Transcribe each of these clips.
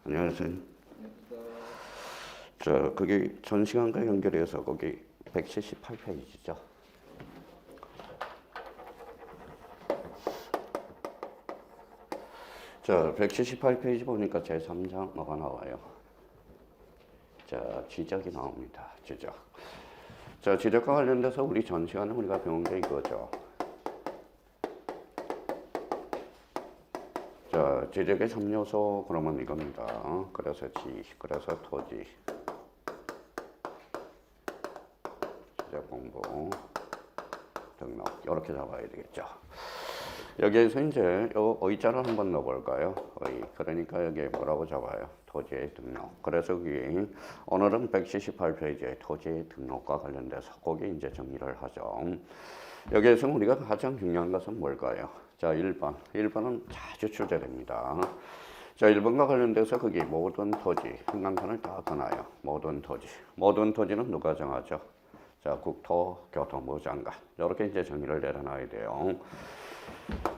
안녕하세요. 거기 전 시간과 연결해서 거기 178페이지죠. 자, 178페이지 보니까 제3장 뭐가 나와요? 자, 지적이 나옵니다. 지적. 자, 지적과 관련돼서 우리 전 시간에 우리가 배운 게 이거죠. 자, 지적의 3요소 그러면 이겁니다. 그래서 그래서 토지, 지적 공부, 등록 이렇게 잡아야 되겠죠. 여기에서 이제 요 의자를 한번 넣어볼까요? 의. 그러니까 여기에 뭐라고 잡아요? 토지의 등록. 그래서 여기 오늘은 178페이지에 토지의 등록과 관련돼서 거기 이제 정리를 하죠. 여기에서 우리가 가장 중요한 것은 뭘까요? 자, 1번. 1번은 자주 출제됩니다. 자, 1번과 관련돼서 거기 모든 토지, 행간판을 다 꺼놔요. 모든 토지. 모든 토지는 누가 정하죠? 자, 국토교통부 장관. 이렇게 이제 정의를 내려놔야 돼요.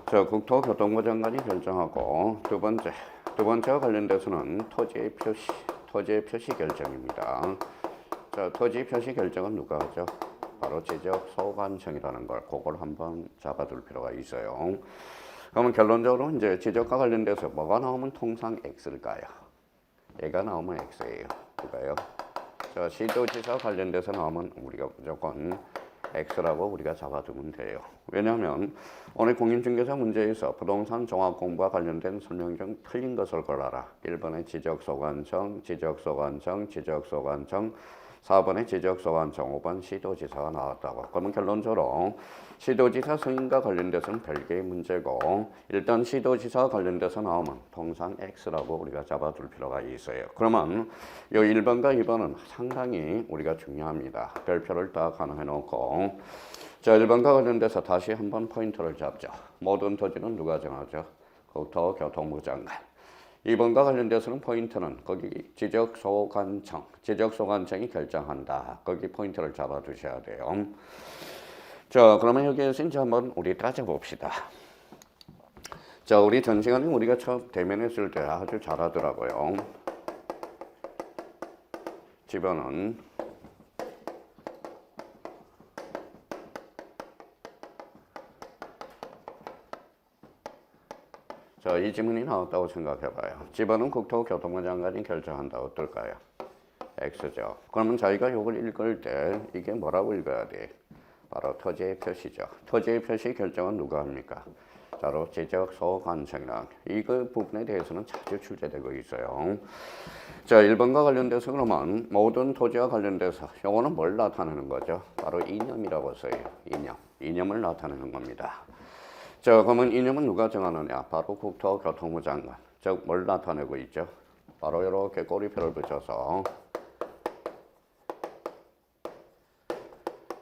자, 국토교통부 장관이 결정하고 두 번째와 관련돼서는 토지의 표시 결정입니다. 자, 토지 표시 결정은 누가 하죠? 바로 지적소관청이라는 걸 그걸 한번 잡아둘 필요가 있어요. 그러면 결론적으로 이제 지적과 관련돼서 뭐가 나오면 통상 X일까요? 얘가 나오면 X예요. 그가요? 자, 시도지사 관련돼서 나오면 우리가 무조건 X라고 우리가 잡아두면 돼요. 왜냐하면 오늘 공인중개사 문제에서 부동산 종합공부와 관련된 설명 중 틀린 것을 골라라. 1번에 지적소관청, 4번에 지적소관청, 5번 시도지사가 나왔다고. 그러면 결론적으로 시도지사 승인과 관련돼서는 별개의 문제고 일단 시도지사와 관련돼서 나오면 통상 X라고 우리가 잡아둘 필요가 있어요. 그러면 이 1번과 2번은 상당히 우리가 중요합니다. 별표를 딱 하나 해놓고 자, 1번과 관련돼서 다시 한번 포인트를 잡죠. 모든 토지는 누가 정하죠? 국토교통부 장관. 2번과 관련돼서는 포인트는 거기 지적소관청이 결정한다. 거기 포인트를 잡아두셔야 돼요. 자, 그러면 여기에서 이제 한번 우리 따져봅시다. 자, 우리 전 시간에 우리가 처음 대면했을 때 아주 잘하더라고요. 집어는 자, 이 지문이 나왔다고 생각해봐요. 집어는 국토교통부 장관이 결정한다. 어떨까요? X죠. 그러면 자기가 이걸 읽을 때 이게 뭐라고 읽어야 돼? 바로 토지의 표시죠. 토지의 표시 결정은 누가 합니까? 바로 지적소관청이랑 이거 부분에 대해서는 자주 출제되고 있어요. 자, 1번과 관련돼서 그러면 모든 토지와 관련돼서 요거는 뭘 나타내는 거죠? 바로 이념이라고 써요. 이념을 나타내는 겁니다. 자, 그러면 이념은 누가 정하느냐? 바로 국토교통부 장관. 즉, 뭘 나타내고 있죠? 바로 이렇게 꼬리표를 붙여서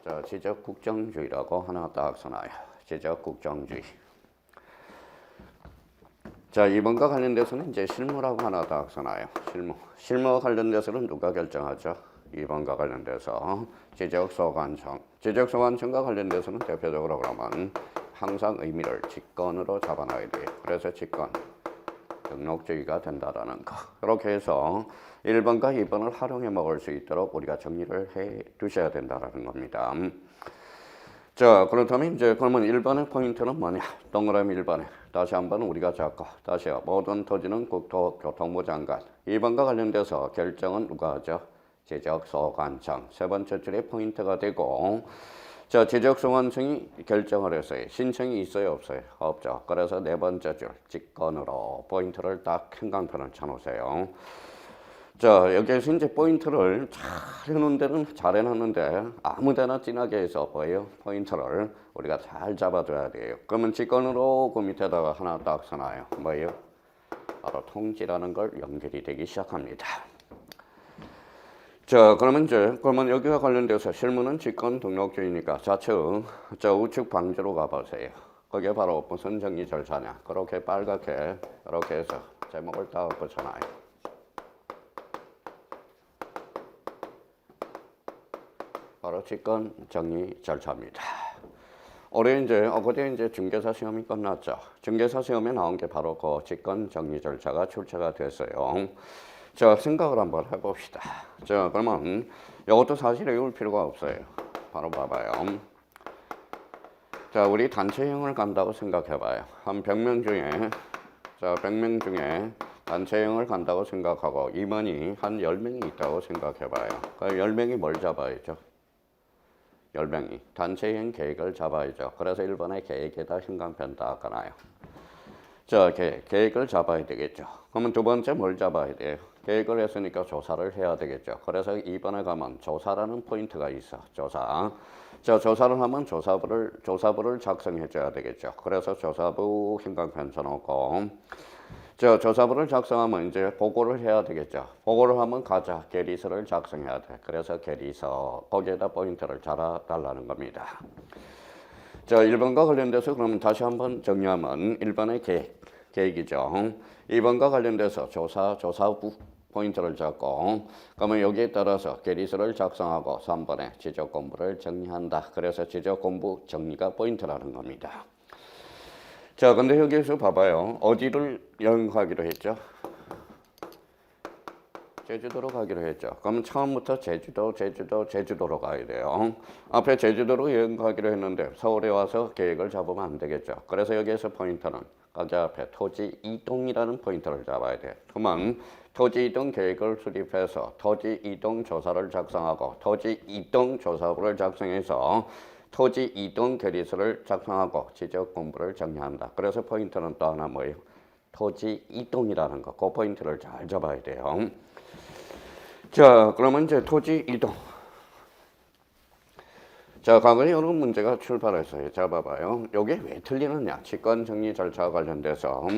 자, 지적국정주의라고 하나 딱 써놔요. 지적국정주의. 자, 2번과 관련돼서는 이제 실무라고 하나 딱 써놔요. 실무와 관련돼서는 누가 결정하죠? 2번과 관련돼서 지적소관청과 관련돼서는 대표적으로 그러면 항상 의미를 직권으로 잡아놔야 돼요. 그래서 직권, 등록주의가 된다라는 거. 이렇게 해서 1번과 2번을 활용해 먹을 수 있도록 우리가 정리를 해 두셔야 된다라는 겁니다. 자, 그렇다면 이제 그러면 1번의 포인트는 뭐냐? 동그라미 1번에 다시 한번 우리가 잡고 다시 모든 토지는 국토교통부 장관. 2번과 관련돼서 결정은 누가 하죠? 지적소관청. 세 번째 줄에 포인트가 되고 자, 지적소관청이 결정을 했어요. 신청이 있어요, 없어요? 없죠. 그래서 네 번째 줄 직권으로 포인트를 딱 행간편을 쳐놓으세요. 자, 여기에서 이제 포인트를 잘 해놓은 데는 잘 해놨는데 아무데나 진하게 해서 뭐예요? 포인트를 우리가 잘 잡아줘야 돼요. 그러면 직권으로 그 밑에다가 하나 딱 써놔요. 뭐예요? 바로 통지라는 걸 연결이 되기 시작합니다. 자, 그러면 여기와 관련돼서 실무는 직권 등록주의니까 좌측, 자, 우측 방지로 가보세요. 그게 바로 무슨 정리 절차냐? 그렇게 빨갛게 이렇게 해서 제목을 딱 붙여놔요. 바로 직권 정리 절차입니다. 올해 이제 어거제 이제 중개사 시험이 끝났죠. 중개사 시험에 나온 게 바로 그 직권 정리 절차가 출제가 됐어요. 자, 생각을 한번 해봅시다. 자, 그러면 이것도 사실 외울 필요가 없어요. 바로 봐봐요. 자, 우리 단체형을 간다고 생각해봐요. 한 100명 중에, 자, 100명 중에 단체형을 간다고 생각하고 임원이 한 10명이 있다고 생각해봐요. 그럼 10명이 뭘 잡아야죠? 10명이 단체형 계획을 잡아야죠. 그래서 1번에 계획에다 형광펜 닦아놔요. 자, 계획을 잡아야 되겠죠. 그러면 두 번째 뭘 잡아야 돼요? 계획을 했으니까 조사를 해야 되겠죠. 그래서 2번에 가면 조사라는 포인트가 있어. 조사. 자, 조사를 하면 조사부를 작성해 줘야 되겠죠. 그래서 조사부 형광펜 써놓고, 자, 조사부를 작성하면 이제 보고를 해야 되겠죠. 보고를 하면 가자 계리서를 작성해야 돼. 그래서 계리서 거기에다 포인트를 달아달라는 겁니다. 자, 1번과 관련돼서 그러면 다시 한번 정리하면 1번의 계획이죠. 2번과 관련돼서 조사부 포인트를 잡고, 그러면 여기에 따라서 계리서를 작성하고 3번에 지적 공부를 정리한다. 그래서 지적 공부 정리가 포인트라는 겁니다. 자, 근데 여기에서 봐봐요. 어디를 여행 가기로 했죠? 제주도로 가기로 했죠. 그럼 처음부터 제주도로 가야 돼요. 앞에 제주도로 여행 가기로 했는데 서울에 와서 계획을 잡으면 안 되겠죠. 그래서 여기에서 포인트는 거기 앞에 토지 이동이라는 포인트를 잡아야 돼. 그러면 토지 이동 계획을 수립해서 토지 이동 조사를 작성하고 토지 이동 조사부를 작성해서 토지 이동 계리서를 작성하고 지적 공부를 정리한다. 그래서 포인트는 또 하나 뭐예요? 토지 이동이라는 거. 그 포인트를 잘 잡아야 돼요. 자, 그러면 이제 토지 이동. 자, 과거에 이런 문제가 출발했어요. 자, 봐봐요. 이게 왜 틀리느냐? 직권 정리 절차와 관련돼서.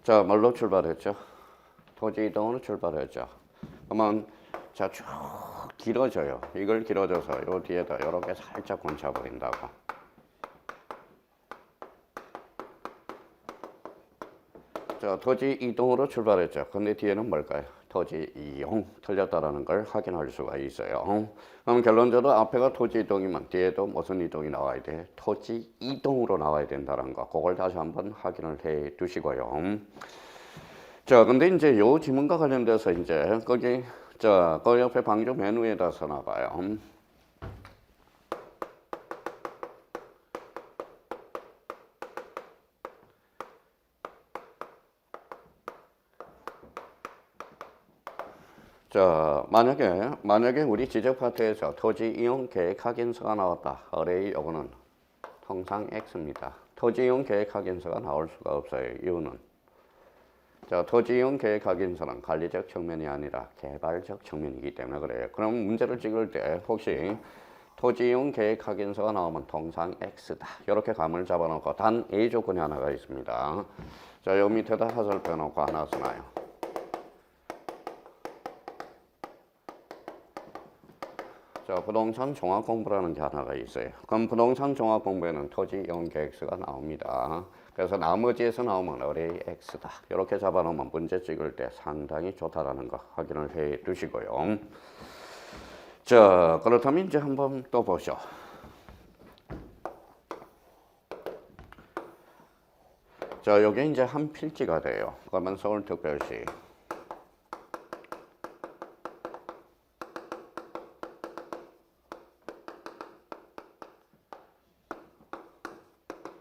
자, 뭘로 출발했죠? 토지 이동으로 출발했죠. 그러면 자, 쭉 길어져요. 이걸 길어져서 요 뒤에다 이렇게 살짝 곤차버린다고. 자, 토지 이동으로 출발했죠. 근데 뒤에는 뭘까요? 토지 이용 틀렸다라는 걸 확인할 수가 있어요. 그럼 결론적으로 앞에가 토지 이동이면 뒤에도 무슨 이동이 나와야 돼? 토지 이동으로 나와야 된다는 거. 그걸 다시 한번 확인을 해 두시고요. 자, 근데 이제 요 지문과 관련돼서 이제 거기 자, 그 옆에 방조 메뉴에다 써놔봐요. 자, 만약에 우리 지적 파트에서 토지 이용 계획 확인서가 나왔다. 어레이 요거는 통상 X입니다. 토지 이용 계획 확인서가 나올 수가 없어요. 이유는 자, 토지 이용 계획 확인서는 관리적 측면이 아니라 개발적 측면이기 때문에 그래요. 그럼 문제를 찍을 때 혹시 토지 이용 계획 확인서가 나오면 통상 X다. 이렇게 감을 잡아놓고 단 A 조건이 하나가 있습니다. 자, 요 밑에다 화살표 놓고 하나 써놔요. 자, 부동산 종합 공부라는 게 하나가 있어요. 그럼 부동산 종합 공부에는 토지 이용 계획서가 나옵니다. 그래서 나머지에서 나오면 어레이 X다. 이렇게 잡아놓으면 문제 찍을 때 상당히 좋다라는 거 확인을 해 두시고요. 자, 그렇다면 이제 한번 또 보죠. 자, 요게 이제 한 필지가 돼요. 그러면 서울특별시.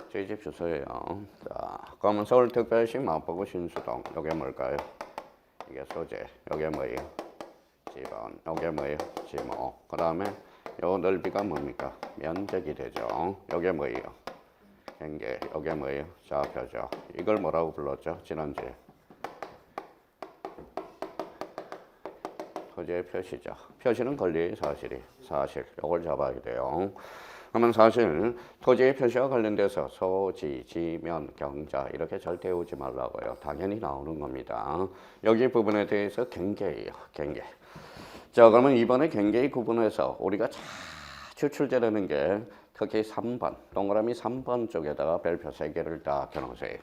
제 집 주소예요. 자, 그러면 서울특별시 마포구 신수동. 요게 뭘까요? 이게 소재. 요게 뭐예요? 지번. 요게 뭐예요? 지모. 그 다음에 요 넓이가 뭡니까? 면적이 되죠. 요게 뭐예요? 경계. 요게 뭐예요? 좌표죠. 이걸 뭐라고 불렀죠? 지난주에. 토지의 표시죠. 표시는 권리의 사실. 요걸 잡아야 돼요. 그러면 사실 토지의 표시와 관련돼서 소지, 지면, 경자 이렇게 절대 오지 말라고요. 당연히 나오는 겁니다. 여기 부분에 대해서 경계예요. 경계. 자, 그러면 이번에 경계의 구분에서 우리가 자주 출제되는 게 특히 3번, 동그라미 3번 쪽에다가 별표 3개를 딱 켜놓으세요.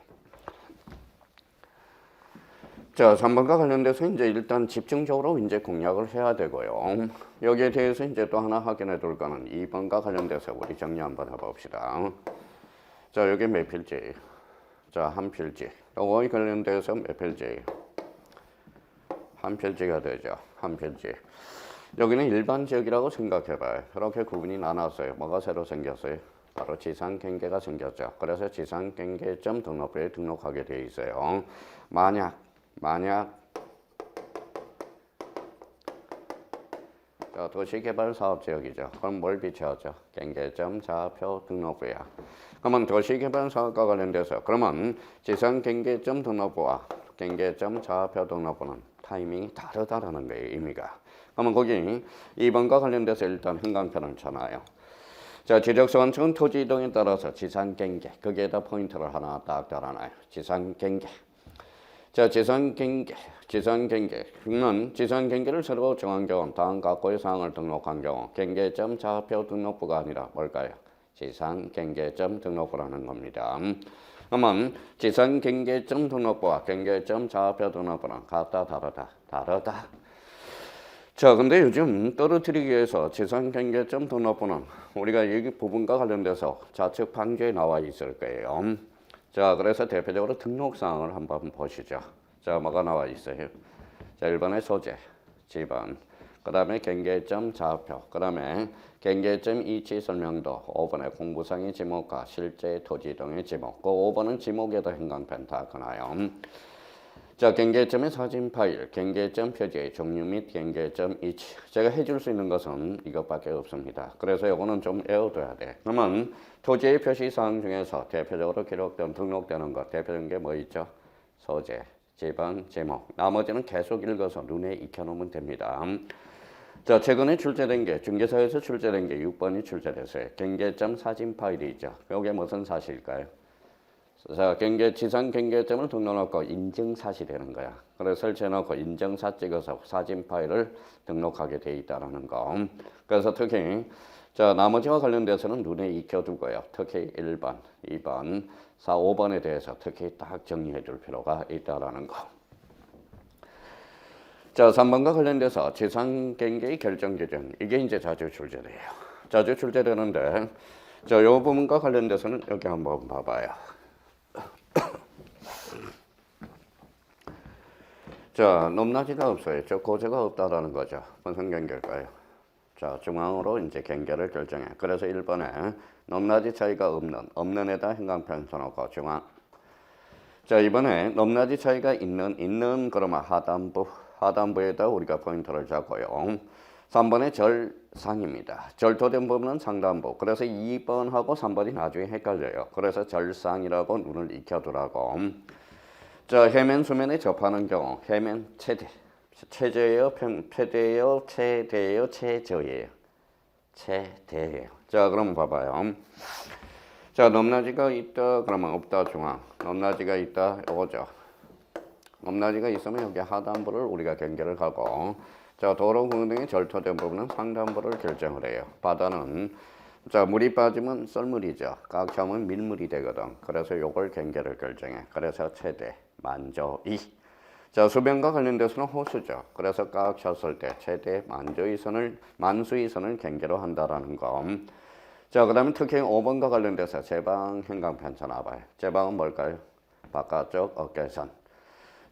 자, 3번과 관련돼서 이제 일단 집중적으로 이제 공략을 해야 되고요. 여기에 대해서 이제 또 하나 확인해 둘 거는 2번과 관련돼서 우리 정리 한번 해봅시다. 자, 여기 몇 필지? 자, 한 필지. 요거에 관련돼서 몇 필지? 한 필지가 되죠. 한 필지. 여기는 일반 지역이라고 생각해봐요. 이렇게 구분이 나눴어요. 뭐가 새로 생겼어요? 바로 지상경계가 생겼죠. 그래서 지상경계점 등록부에 등록하게 돼 있어요. 만약 자, 도시개발사업지역이죠. 그럼 뭘 비춰죠? 경계점 좌표 등록부야. 그러면 도시개발사업과 관련돼서 그러면 지상경계점 등록부와 경계점 좌표 등록부는 타이밍이 다르다라는 거예요. 의미가. 그러면 거기 2번과 관련돼서 일단 행강편을 쳐놔요. 자, 지적소관청은 토지 이동에 따라서 지상경계 거기에다 포인트를 하나 딱 달아놔요. 지상경계. 자, 지상경계는 지상경계를 새로 정한 경우 다음 각고의 사항을 등록한 경우 경계점 좌표 등록부가 아니라 뭘까요? 지상경계점 등록부라는 겁니다. 그러면 지상경계점 등록부와 경계점 좌표 등록부는 같다 다르다. 자, 근데 요즘 떨어뜨리기 위해서 지상경계점 등록부는 우리가 여기 부분과 관련돼서 좌측 방지에 나와 있을 거예요. 자, 그래서 대표적으로 등록사항을 한번 보시죠. 자, 뭐가 나와 있어요? 자, 1번의 소재, 지번, 그 다음에 경계점 좌표, 그 다음에 경계점 위치 설명도, 5번의 공부상의 지목과 실제 토지 이동의 지목, 그 5번은 지목에도 행강편 다 그나요. 자, 경계점의 사진 파일, 경계점 표지의 종류 및 경계점 위치. 제가 해줄 수 있는 것은 이것밖에 없습니다. 그래서 이거는 좀 외워둬야 돼. 그러면 토지의 표시사항 중에서 대표적으로 기록된 등록되는 것, 대표적인 게 뭐 있죠? 소재, 지번, 제목. 나머지는 계속 읽어서 눈에 익혀놓으면 됩니다. 자, 최근에 출제된 게 중개사에서 출제된 게 6번이 출제됐어요. 경계점 사진 파일이 있죠. 이게 무슨 사실일까요? 자, 지상경계점을 등록하고 인증사실이 되는 거야. 그래서 설치해놓고 인증사 찍어서 사진 파일을 등록하게 돼 있다는 거. 그래서 특히 자, 나머지와 관련돼서는 눈에 익혀두고요. 특히 1번, 2번, 4, 5번에 대해서 특히 딱 정리해 줄 필요가 있다는 거. 자, 3번과 관련돼서 지상경계의 결정기준. 이게 이제 자주 출제돼요. 자주 출제되는데 자, 이 부분과 관련돼서는 여기 한번 봐봐요. 자, 높낮이가 없어요. 저 고제가 없다라는 거죠. 무슨 경계일까요? 자, 중앙으로 이제 경계를 결정해. 그래서 1번에 높낮이 차이가 없는에다 행강편 써놓고 중앙. 자, 이번에 높낮이 차이가 있는 그러면 하단부에다 우리가 포인트를 잡고요. 3번에 절상입니다. 절토된 부분은 상단부. 그래서 2번하고 3번이 나중에 헷갈려요. 그래서 절상이라고 눈을 익혀두라고. 자, 해면 수면에 접하는 경우 해면 최저예요, 최대예요, 최저예요. 최대예요. 자, 그럼 봐봐요. 자, 높낮이가 있다 그러면 없다 중앙. 높낮이가 있다 이거죠. 높낮이가 있으면 여기 하단부를 우리가 경계를 하고 자, 도로 공등이 절토된 부분은 상단부를 결정을 해요. 바다는 자, 물이 빠지면 썰물이죠. 꽉 차면 밀물이 되거든. 그래서 요걸 경계를 결정해. 그래서 최대, 만조이. 자, 수변과 관련돼서는 호수죠. 그래서 꽉 찼을 때 최대 만수의 선을 경계로 한다라는 거. 자, 그 다음에 특히 5번과 관련돼서 제방 행강편 쳐놔봐요. 제방은 뭘까요? 바깥쪽 어깨선.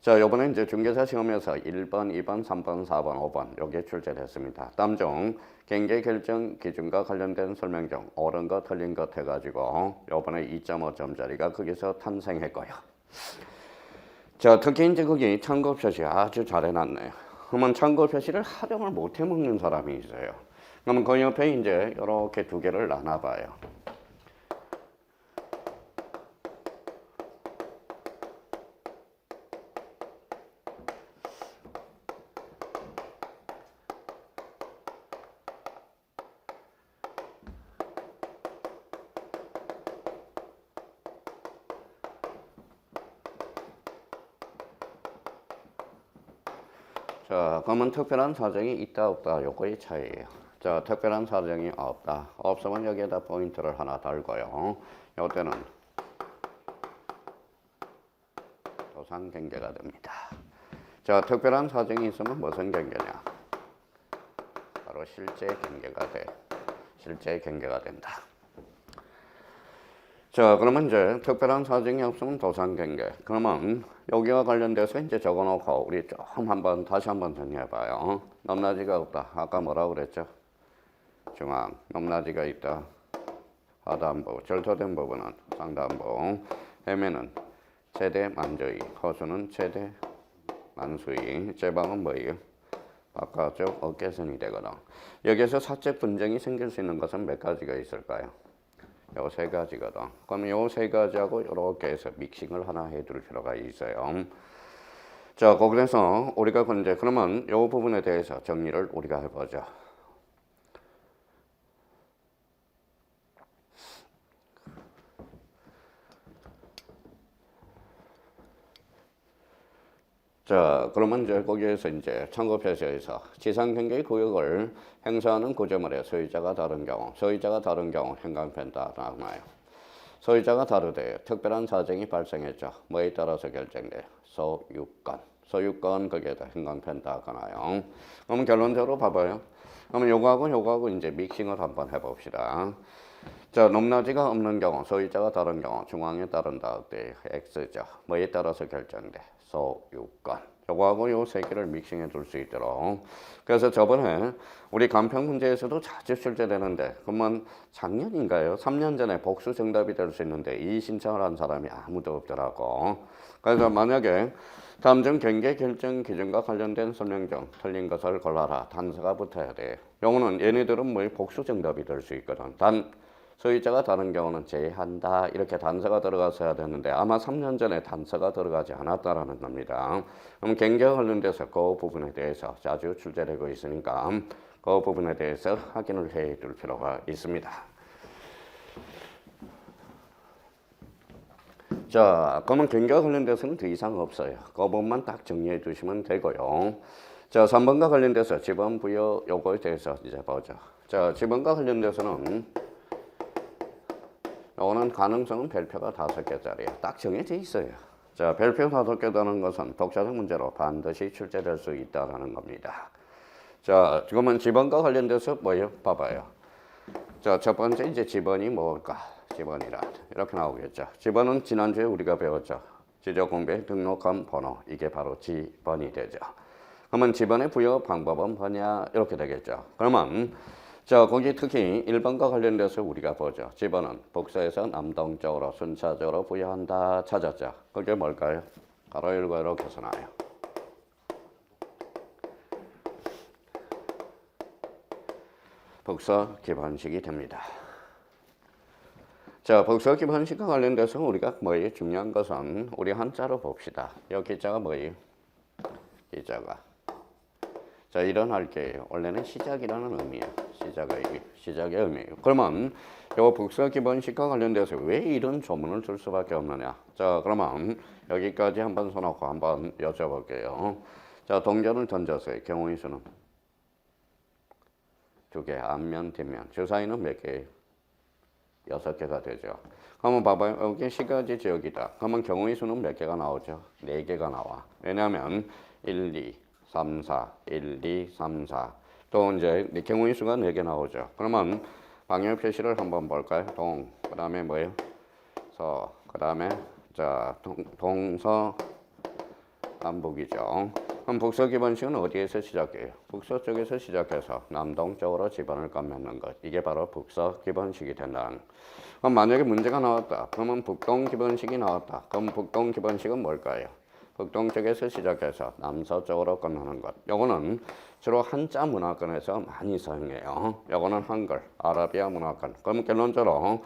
자, 요번에 이제 중개사 시험에서 1번, 2번, 3번, 4번, 5번 요게 출제됐습니다. 다음 중 경계 결정 기준과 관련된 설명 중 옳은 것, 틀린 것 해가지고 요번에 2.5점짜리가 거기서 탄생했고요. 자, 특히 이제 거기 참고 표시 아주 잘 해놨네요. 그러면 참고 표시를 활용을 못 해먹는 사람이 있어요. 그러면 그 옆에 이제 이렇게 두 개를 나눠봐요. 자, 그러면 특별한 사정이 있다 없다 요거의 차이예요. 자, 특별한 사정이 없다. 없으면 여기에다 포인트를 하나 달고요. 요때는 도상경계가 됩니다. 자, 특별한 사정이 있으면 무슨 경계냐? 바로 실제 경계가 돼. 실제 경계가 된다. 자, 그러면 이제 특별한 사정이 없으면 도상 경계. 그러면 여기와 관련돼서 이제 적어놓고 우리 좀 다시 한번 정리해봐요. 넘나지가 없다. 아까 뭐라고 그랬죠? 중앙. 넘나지가 있다. 하단부. 절토된 부분은 상단부. 해면은 최대 만조이. 허수는 최대 만수이. 제방은 뭐예요? 바깥쪽 어깨선이 되거든. 여기에서 사적 분쟁이 생길 수 있는 것은 몇 가지가 있을까요? 요 세 가지거든. 그럼 요 세 가지하고 이렇게 해서 믹싱을 하나 해둘 필요가 있어요. 자, 거기서 우리가 이제 그러면 요 부분에 대해서 정리를 우리가 해보자. 자, 그러면 이제 거기에서 이제 참고 표시에서 지상 경계 구역을 행사하는 구조물의 소유자가 다른 경우, 행간편다 나와요. 소유자가 다르되 특별한 사정이 발생했죠. 뭐에 따라서 결정돼? 소유권. 소유권 거기에다 행간편다 나와요. 그럼 결론적으로 봐봐요. 그러면 요거하고 이제 믹싱을 한번 해봅시다. 자, 높낮이가 없는 경우, 소유자가 다른 경우, 중앙에 따른다. 때 X죠. 뭐에 따라서 결정돼? 소유권. 요거하고 요 세 개를 믹싱해 둘 수 있도록. 그래서 저번에 우리 간편 문제에서도 자주 출제되는데, 그러면 작년인가요? 3년 전에 복수 정답이 될 수 있는데 이 신청을 한 사람이 아무도 없더라고. 그래서 만약에 다음 중 경계 결정 기준과 관련된 설명 중 틀린 것을 골라라. 단서가 붙어야 돼. 요거는 얘네들은 뭐 복수 정답이 될 수 있거든. 소유자가 다른 경우는 제외한다. 이렇게 단서가 들어갔어야 되는데 아마 3년 전에 단서가 들어가지 않았다라는 겁니다. 그럼 경계와 관련돼서 그 부분에 대해서 자주 출제되고 있으니까 그 부분에 대해서 확인을 해 둘 필요가 있습니다. 자, 그러면 경계와 관련돼서는 더 이상 없어요. 그 부분만 딱 정리해 두시면 되고요. 자, 3번과 관련돼서 지번 부여 요거에 대해서 이제 보죠. 자, 지번과 관련돼서는 요거는 가능성은 별표가 5개짜리야. 딱 정해져 있어요. 자, 별표 5개라는 것은 독자적 문제로 반드시 출제될 수 있다는 겁니다. 자, 지금은 지번과 관련돼서 뭐예요? 봐봐요. 자, 첫 번째 이제 지번이 뭘까? 지번이라 이렇게 나오겠죠. 지번은 지난주에 우리가 배웠죠. 지적공부에 등록한 번호. 이게 바로 지번이 되죠. 그러면 지번의 부여 방법은 뭐냐? 이렇게 되겠죠. 그러면 자, 거기 특히 1번과 관련돼서 우리가 보죠. 지번은 북서에서 남동쪽으로 순차적으로 부여한다 찾았죠. 그게 뭘까요? 바로 이렇게 해서 나와요. 북서 기본식이 됩니다. 자, 북서 기본식과 관련돼서 우리가 뭐예요? 중요한 것은 우리 한자로 봅시다. 여기 기자가 뭐예요? 기자가. 자, 일어날게요. 원래는 시작이라는 의미야. 시작의 의미예요. 그러면 요 북서 기본식과 관련돼서 왜 이런 조문을 쓸 수밖에 없느냐? 자, 그러면 여기까지 한번 써놓고 한번 여쭤볼게요. 자, 동전을 던졌어요. 경우의 수는 2개, 앞면, 뒷면. 주사위는 몇 개예요? 6개가 되죠. 그러면 봐봐요. 여기 시가지 지역이다. 그러면 경우의 수는 몇 개가 나오죠? 4개가 나와. 왜냐하면 1, 2, 3, 4, 1, 2, 3, 4. 또 이제 경우의 수가 4개 나오죠. 그러면 방향 표시를 한번 볼까요? 그 다음에 뭐예요? 서, 그 다음에 자 동서 남북이죠. 그럼 북서 기본식은 어디에서 시작해요? 북서 쪽에서 시작해서 남동쪽으로 지번을 까맺는 것. 이게 바로 북서 기본식이 된다는. 그럼 만약에 문제가 나왔다. 그러면 북동 기본식이 나왔다. 그럼 북동 기본식은 뭘까요? 북동쪽에서 시작해서 남서쪽으로 끝나는 것. 요거는 주로 한자 문화권에서 많이 사용해요. 요거는 한글, 아라비아 문화권. 그럼 결론적으로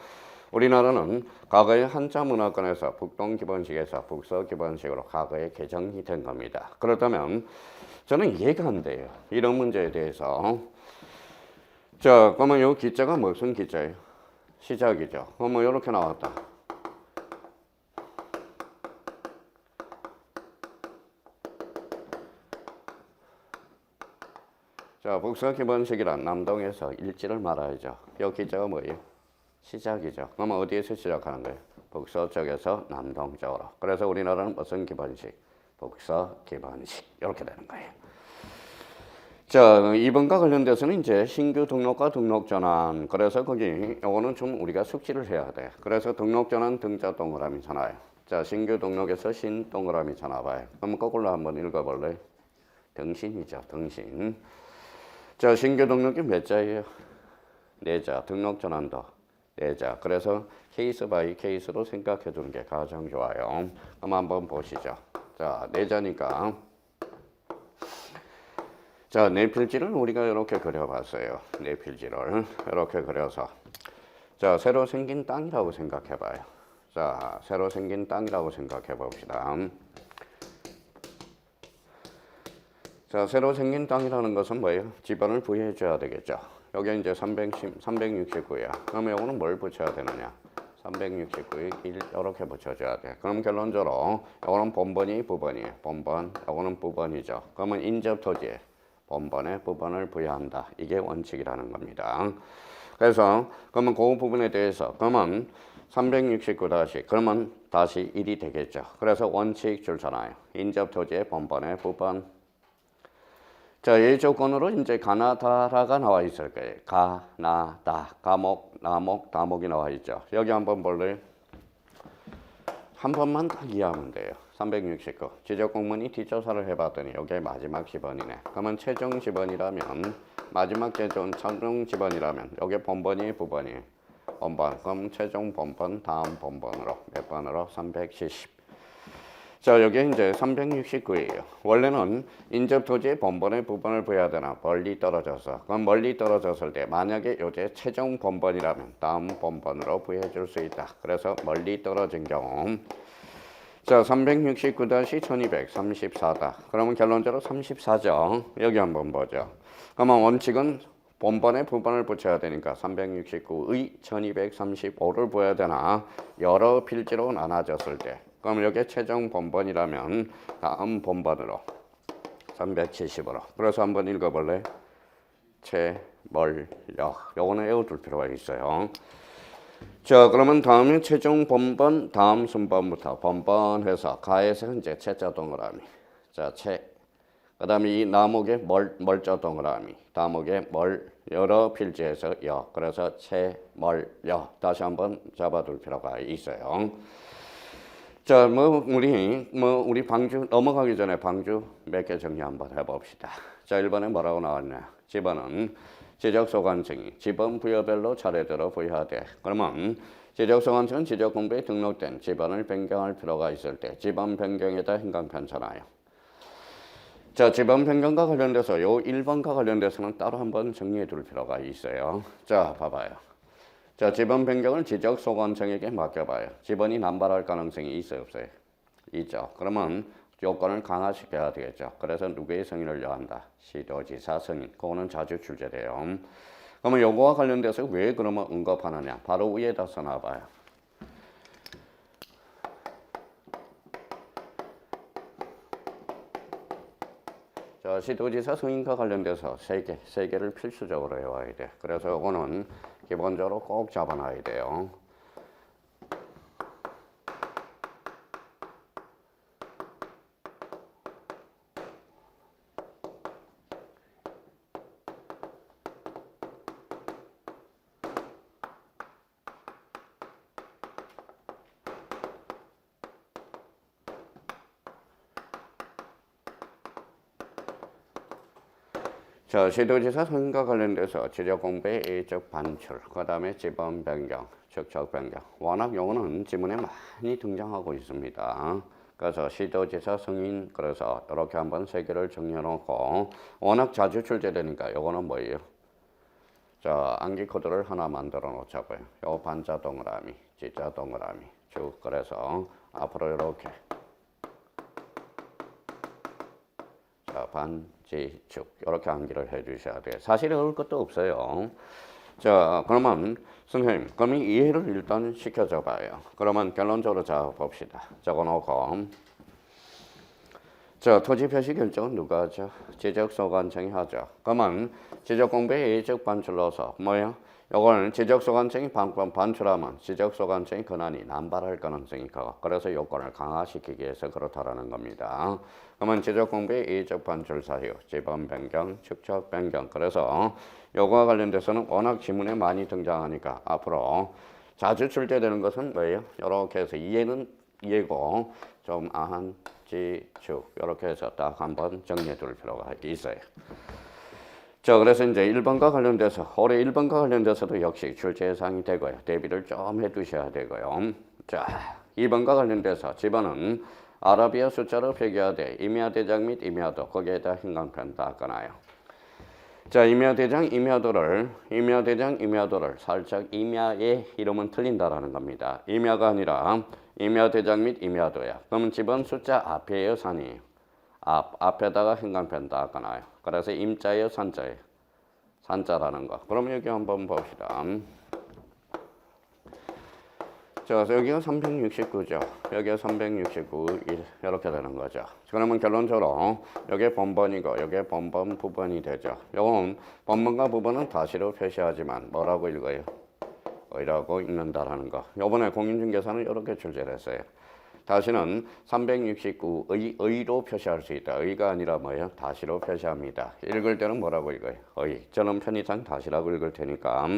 우리나라는 과거의 한자 문화권에서 북동 기본식에서 북서 기본식으로 과거에 개정이 된 겁니다. 그렇다면 저는 이해가 안 돼요. 이런 문제에 대해서. 자, 그러면 요 기자가 무슨 기자예요? 시작이죠. 그러면 이렇게 나왔다. 자, 북서 기본식이란 남동에서 일지를 말하죠. 이 기자가 뭐예요? 시작이죠. 그러면 어디에서 시작하는 거예요? 북서쪽에서 남동쪽으로. 그래서 우리나라는 무슨 기본식? 복서 기본식 이렇게 되는 거예요. 자, 2번과 관련돼서는 이제 신규 등록과 등록 전환. 그래서 거기 요거는 좀 우리가 숙지를 해야 돼. 그래서 등록 전환 등자 동그라미잖아요. 자, 신규 등록에서 신 동그라미잖아 봐요. 그럼 거꾸로 한번 읽어볼래? 등신이죠, 등신. 자, 신규 등록이 몇 자예요? 4자. 등록 전환도 4자. 그래서 케이스 바이 케이스로 생각해 주는 게 가장 좋아요. 그럼 한번 보시죠. 자, 4자니까. 자, 내필지를 우리가 이렇게 그려봤어요. 내필지를 이렇게 그려서 자, 새로 생긴 땅이라고 생각해봐요. 자, 새로 생긴 땅이라고 생각해 봅시다. 자, 새로 생긴 땅이라는 것은 뭐예요? 지번을 부여해 줘야 되겠죠. 여기 이제 369야. 그러면 이거는 뭘 붙여야 되느냐? 369에 1 이렇게 붙여줘야 돼. 그럼 결론적으로 이거는 본번이 부번이에요. 본번, 이거는 부번이죠. 그러면 인접 토지에 본번에 부번을 부여한다. 이게 원칙이라는 겁니다. 그래서 그러면 그 부분에 대해서 그러면 369 그러면 다시 1이 되겠죠. 그래서 원칙 줄잖아요. 인접 토지의 본번에 부번. 자, 이 조건으로 이제 가나다라가 나와 있을 거예요. 가나다, 가목, 나목, 다목이 나와 있죠. 여기 한번 볼래요? 한 번만 딱 이해하면 돼요. 369. 지적 공문이 뒷조사를 해봤더니 이게 마지막 지번이네. 그러면 최종 지번이라면 마지막 최종 지번이라면 이게 본번이 부번이 본번. 그럼 최종 본번 다음 본번으로 몇 번으로? 370. 자, 여기 이제 369예요. 원래는 인접 토지의 본번에 부번을 부여해야 되나 멀리 떨어져서. 그럼 멀리 떨어졌을 때 만약에 요게 최종 본번이라면 다음 본번으로 부여해 줄 수 있다. 그래서 멀리 떨어진 경우. 자, 369-1234다. 그러면 결론적으로 34죠. 여기 한번 보죠. 그러면 원칙은 본번에 부번을 붙여야 되니까 369의 1235를 부여해야 되나 여러 필지로 나눠졌을 때. 그럼 여기 최종 본번이라면 다음 본번으로 370으로. 그래서 한번 읽어볼래? 최멀역. 요거는 외워둘 필요가 있어요. 자, 그러면 다음에 최종 본번 다음 순번부터 본번 해서 가에서 이제 채자 동그라미. 자, 그 다음에 이 나목의 멀자 동그라미. 다목의 여러 필지에서 여. 그래서 최멀여. 다시 한번 잡아둘 필요가 있어요. 자, 우리 방주 넘어가기 전에 방주 몇 개 정리 한번 해봅시다. 자, 1번에 뭐라고 나왔냐? 지번은 지적소관청이 지번 부여별로 차례대로 부여하되 그러면 지적소관청은 지적공부에 등록된 지번을 변경할 필요가 있을 때 지번 변경에다 행강 편차나요. 자, 지번 변경과 관련돼서 요 1번과 관련돼서는 따로 한번 정리해 둘 필요가 있어요. 자, 봐봐요. 자, 지번 변경을 지적소관청에게 맡겨봐요. 지번이 남발할 가능성이 있어요, 없어요? 있죠. 그러면 요건을 강화시켜야 되겠죠. 그래서 누구의 승인을 요한다? 시도지사 승인. 그거는 자주 출제돼요. 그러면 요거와 관련돼서 왜 그러면 언급하느냐? 바로 위에다 써놔봐요. 자, 시도지사 승인과 관련돼서 세 개를 필수적으로 외워야 돼. 그래서 요거는 기본적으로 꼭 잡아놔야 돼요. 자, 시도지사 승인과 관련돼서 지적공부의 A적 반출, 그 다음에 지번 변경, 직책 변경. 워낙 요거는 지문에 많이 등장하고 있습니다. 그래서 시도지사 승인, 그래서 이렇게 한번 세 개를 정리해 놓고 워낙 자주 출제되니까 요거는 뭐예요? 자, 암기 코드를 하나 만들어 놓자고요. 요 반자 동그라미, 지자 동그라미 쭉. 그래서 앞으로 이렇게 자, 반지축 이렇게 암기를 해 주셔야 돼요. 사실 어려울 것도 없어요. 자, 그러면 선생님, 그러면 이해를 일단 시켜줘 봐요. 그러면 결론적으로 자 봅시다. 적어놓고 자, 토지 표시 결정은 누가 하죠? 지적소관청이 하죠. 그러면 지적공부의 A적 반출로서 뭐예요? 요걸 지적소관청이 반출하면 지적소관청이 권한이 남발할 가능성이 커. 그래서 요건을 강화시키기 위해서 그렇다라는 겁니다. 그러면 지적공부의 이의적 반출 사유, 지번 변경, 축척 변경. 그래서 요거와 관련돼서는 워낙 지문에 많이 등장하니까 앞으로 자주 출제되는 것은 뭐예요? 이렇게 해서 이해는 이해고 좀 아한, 지, 축 이렇게 해서 딱 한번 정리해 둘 필요가 있어요. 자, 그래서 이제 1번과 관련돼서 올해 1번과 관련돼서도 역시 출제 예상이 되고요. 대비를 좀 해두셔야 되고요. 자, 2번과 관련돼서 집어는 아라비아 숫자로 표기하되 임야대장 및 임야도 거기에다 hin강편 닦아놔요. 자, 임야대장, 임야도를 살짝 임야의 이름은 틀린다라는 겁니다. 임야가 아니라 임야대장 및 임야도야. 그러면 집은 숫자 앞에요, 산이에요? 앞에다가 hin강편 닦아놔요. 그래서 임자예요, 산자예요? 산자라는 거. 그럼 여기 한번 봅시다. 자, 여기가 369죠. 여기가 369 이렇게 되는 거죠. 그러면 결론적으로 여기 번번이고 여기 번번 부번이 되죠. 요건 번번과 부번은 다시로 표시하지만 뭐라고 읽어요? 의라고 읽는다라는 거. 요번에 공인중개사는 이렇게 출제를 했어요. 다시는 369의, 로 표시할 수 있다. 의가 아니라 뭐예요? 다시로 표시합니다. 읽을 때는 뭐라고 읽어요? 의. 저는 편의상 다시라고 읽을 테니까.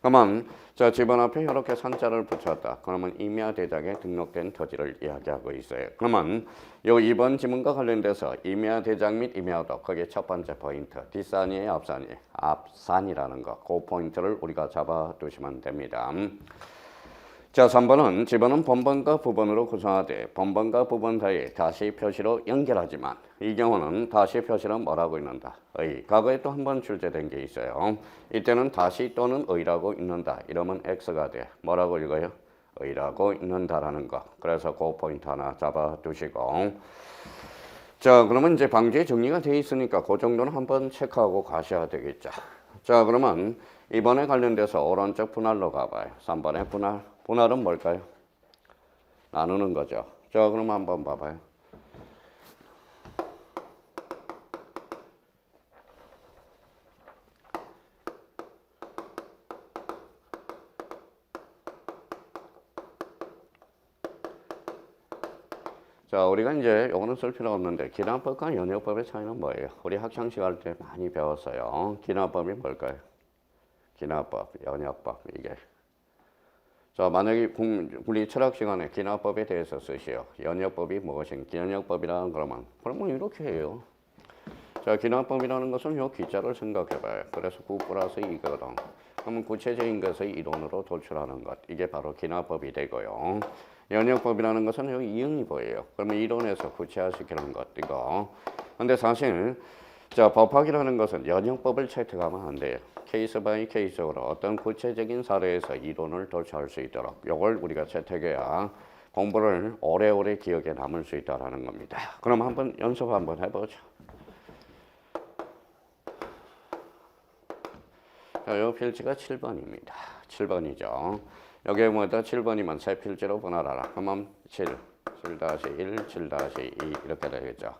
그러면 자, 집안 앞에 이렇게 산자를 붙였다. 그러면 임야대장에 등록된 토지를 이야기하고 있어요. 그러면 요 2번 지문과 관련돼서 임야대장 및 임야도 거기에 첫 번째 포인트. 뒷산이에요, 앞산이에요? 앞산이라는 거. 그 포인트를 우리가 잡아두시면 됩니다. 자, 3번은 집어는 번번과 부번으로 구성하되 번번과 부번 사이에 다시 표시로 연결하지만 이 경우는 다시 표시는 뭐라고 읽는다? 의. 과거에 또 한 번 출제된 게 있어요. 이때는 다시 또는 의라고 읽는다. 이러면 X가 돼. 뭐라고 읽어요? 의라고 읽는다라는 거. 그래서 그 포인트 하나 잡아두시고. 자, 그러면 이제 방지에 정리가 돼 있으니까 그 정도는 한번 체크하고 가셔야 되겠죠. 자, 그러면 이번에 관련돼서 오른쪽 분할로 가봐요. 3번의 분할. 분할은 뭘까요? 나누는 거죠. 자, 그럼 한번 봐봐요. 자, 우리가 이제 요거는 쓸 필요 없는데 기납법과 연역법의 차이는 뭐예요? 우리 학창시절 할 때 많이 배웠어요. 기납법이 뭘까요? 기납법, 연역법 이게. 자, 만약에 우리 철학 시간에 기납법에 대해서 쓰시오. 연역법이 무엇인가? 연역법이라는 그러면 이렇게 해요. 자, 기납법이라는 것은 요 기자를 생각해봐요. 그래서 9 플러스 2거든. 그러면 구체적인 것의 이론으로 도출하는 것. 이게 바로 기납법이 되고요. 연역법이라는 것은 여기 이응이 보여요. 그러면 이론에서 구체화시키는 것. 이거. 근데 사실 자, 법학이라는 것은 연역법을 채택하면 안 돼요. 케이스 바이 케이스로 어떤 구체적인 사례에서 이론을 도출할 수 있도록 이걸 우리가 채택해야 공부를 오래오래 기억에 남을 수 있다는 겁니다. 그럼 한번 연습 한번 해보죠. 자, 이 필지가 7번입니다. 7번이죠. 여기에 뭐다 7번이면 세 필지로 분할하라. 그러면 7, 7-1, 7-2 이렇게 되겠죠.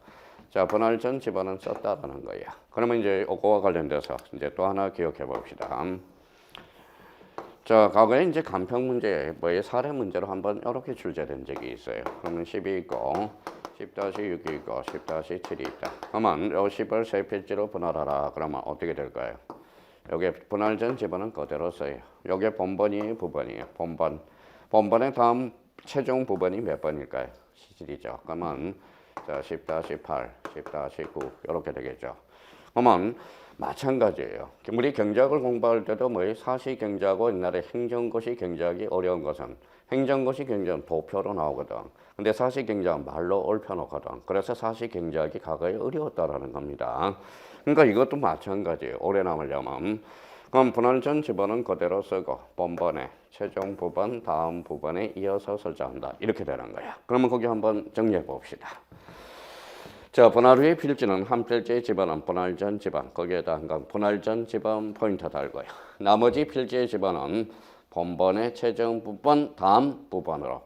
자, 분할 전 집어는 썼다라는 거예요. 그러면 이제 이거와 관련돼서 이제 또 하나 기억해 봅시다. 자, 과거에 이제 간평 문제, 사례 문제로 한번 이렇게 출제된 적이 있어요. 그러면 10이 있고, 10-6이 있고, 10-7이 있다. 그러면 요 10을 세 필지로 분할하라. 그러면 어떻게 될까요? 여기 분할 전 집어는 그대로 써요. 여기 번번이에요, 부번이에요? 번번. 번번의 다음 최종 부번이 몇 번일까요? 7이죠. 그러면 자, 10-8, 10-9 이렇게 되겠죠. 그러면 마찬가지예요. 우리 경제학을 공부할 때도 사시 경제하고 옛날에 행정고시 경제하기 어려운 것은 행정고시 경제는 도표로 나오거든. 근데 사시 경제는 말로 읊혀놓거든. 그래서 사시 경제하기 과거에 어려웠다라는 겁니다. 그러니까 이것도 마찬가지예요. 오래 남으려면. 그럼 분할 전 집어는 그대로 쓰고 번번에 최종 부번, 다음 부번에 이어서 설정한다. 이렇게 되는 거야. 그러면 거기 한번 정리해 봅시다. 자, 분할 후의 필지는 한 필지의 집어는 분할 전 집안, 거기에다 한강 분할 전 집안 포인트 달고요. 나머지 필지의 집어는 번번의 최종 부번, 다음 부번으로.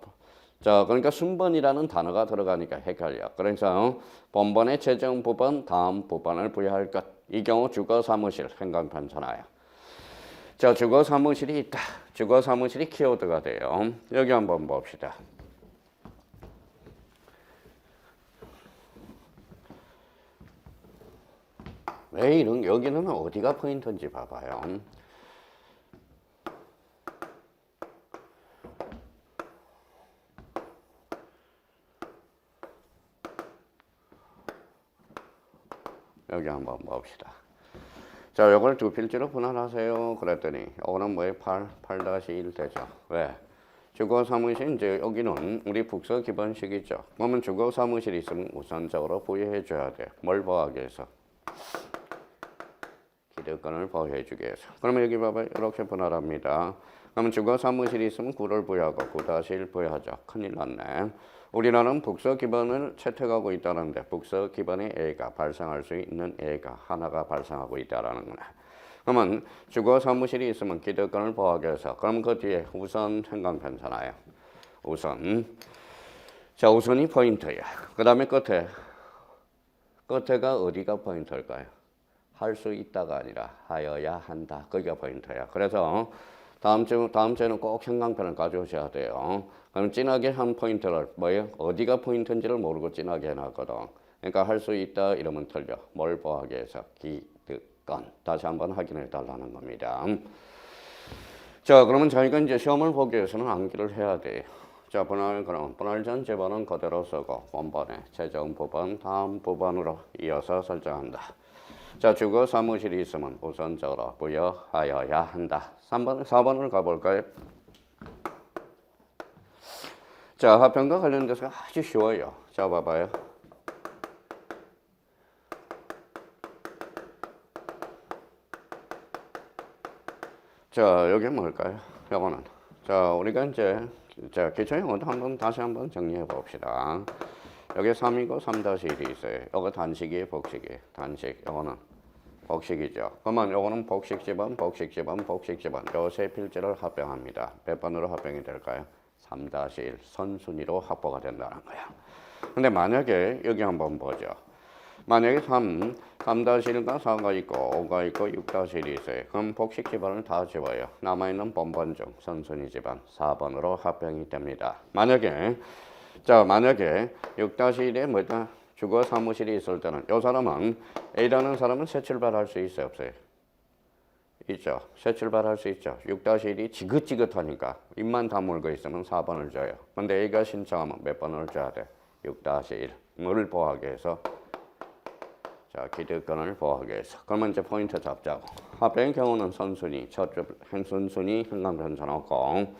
자, 그러니까 순번이라는 단어가 들어가니까 헷갈려. 그래서 번번의 최종 부번, 다음 부번을 부여할 것. 이 경우 주거 사무실 행강편 전화야. 자, 주거 사무실이 있다. 주거 사무실이 키워드가 돼요. 여기 한번 봅시다. 왜 이런 여기는 어디가 포인트인지 봐봐요. 여기 한번 봅시다. 자, 요걸 두 필지로 분할하세요. 그랬더니 요거는 뭐예요? 8-1 되죠. 왜? 주거 사무실 이제 여기는 우리 북서 기본식이죠. 그러면 주거 사무실이 있으면 우선적으로 부여해 줘야 돼. 뭘 보호하기 위해서? 기득권을 보호해 주기 위해서. 그러면 여기 봐봐요. 이렇게 분할합니다. 그러면 주거 사무실이 있으면 9를 부여하고 9-1 부여하죠. 큰일 났네. 우리나라는 북서 기반을 채택하고 있다는데 북서 기반의 A가 발생할 수 있는 A가 하나가 발생하고 있다라는 거네. 그러면 주거 사무실이 있으면 기득권을 보호하기 위해서 그럼 그 뒤에 우선 행간편잖아요. 우선. 자, 우선이 포인트야. 그 다음에 끝에가 어디가 포인트일까요? 할 수 있다가 아니라 하여야 한다. 거기가 포인트야. 그래서 다음 주에는 꼭 행간편을 가져오셔야 돼요. 그럼 진하게 한 포인트를 뭐예요? 어디가 포인트인지를 모르고 진하게 해놨거든. 그러니까 할 수 있다 이러면 틀려. 뭘 보호하기 위해서? 기득권. 다시 한번 확인해 달라는 겁니다. 자, 그러면 저희가 이제 시험을 보기 위해서는 암기를 해야 돼. 자, 분할 전 제번은 그대로 쓰고 원본에 최종 부분 다음 부분으로 이어서 설정한다. 자, 주거 사무실이 있으면 우선적으로 부여하여야 한다. 4번을 가볼까요? 자, 합평과 관련돼서 아주 쉬워요. 자, 봐봐요. 자, 여기 뭘까요? 요거는. 자, 우리가 이제, 자, 기초영어도 다시 한번 정리해 봅시다. 여기 3이고 3-1이 있어요. 요거 단식이에요, 복식이에요. 단식. 요거는 복식이죠. 그러면 요거는 복식집안, 복식집안, 복식집안. 요 세 필지를 합병합니다. 몇 번으로 합병이 될까요? 3-1 선순위로 확보가 된다는 거야. 근데 만약에 여기 한번 보죠. 만약에 3-1과 4가 있고 5가 있고 6-1이 있어요. 그럼 복식 집안을 다 지워요. 남아있는 본번 중 선순위 집안 4번으로 합병이 됩니다. 만약에 6-1에 뭐다? 주거 사무실이 있을 때는 이 사람은 A라는 사람은 새 출발할 수 있어요, 없어요? 있죠. 새 출발할 수 있죠. 6-1이 지긋지긋하니까 입만 다물고 있으면 4번을 줘요. 근데 A가 신청하면 몇 번을 줘야 돼? 6-1을 보호하기 위해서 자, 기득권을 보호하기 위해서. 그러면 이제 포인트 잡자고. 합병의 경우는 선순위, 선순위, 행간편차 놓고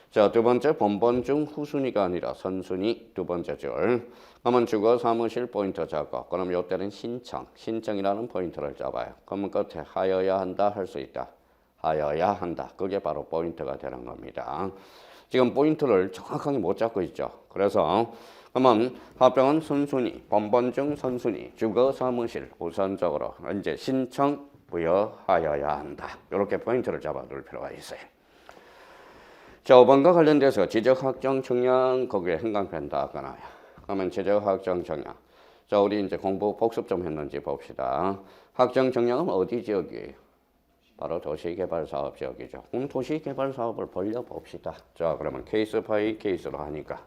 자, 두 번째 본번 중 후순위가 아니라 선순위 두 번째 줄. 그러면 주거 사무실 포인트 잡고 그럼 이때는 신청이라는 포인트를 잡아요. 그러면 끝에 하여야 한다 할 수 있다. 하여야 한다. 그게 바로 포인트가 되는 겁니다. 지금 포인트를 정확하게 못 잡고 있죠. 그래서 그러면 합병은 선순위, 본번 중 선순위, 주거 사무실 우선적으로 이제 신청 부여하여야 한다. 이렇게 포인트를 잡아둘 필요가 있어요. 자, 5번과 관련돼서 지적학정 청량 거기에 행간편 다 아까나요. 그러면 지적학정 청량. 자, 우리 이제 공부 복습 좀 했는지 봅시다. 학정 청량은 어디 지역이에요? 바로 도시개발사업 지역이죠. 그럼 도시개발사업을 벌려봅시다. 자, 그러면 케이스 바이 케이스로 하니까.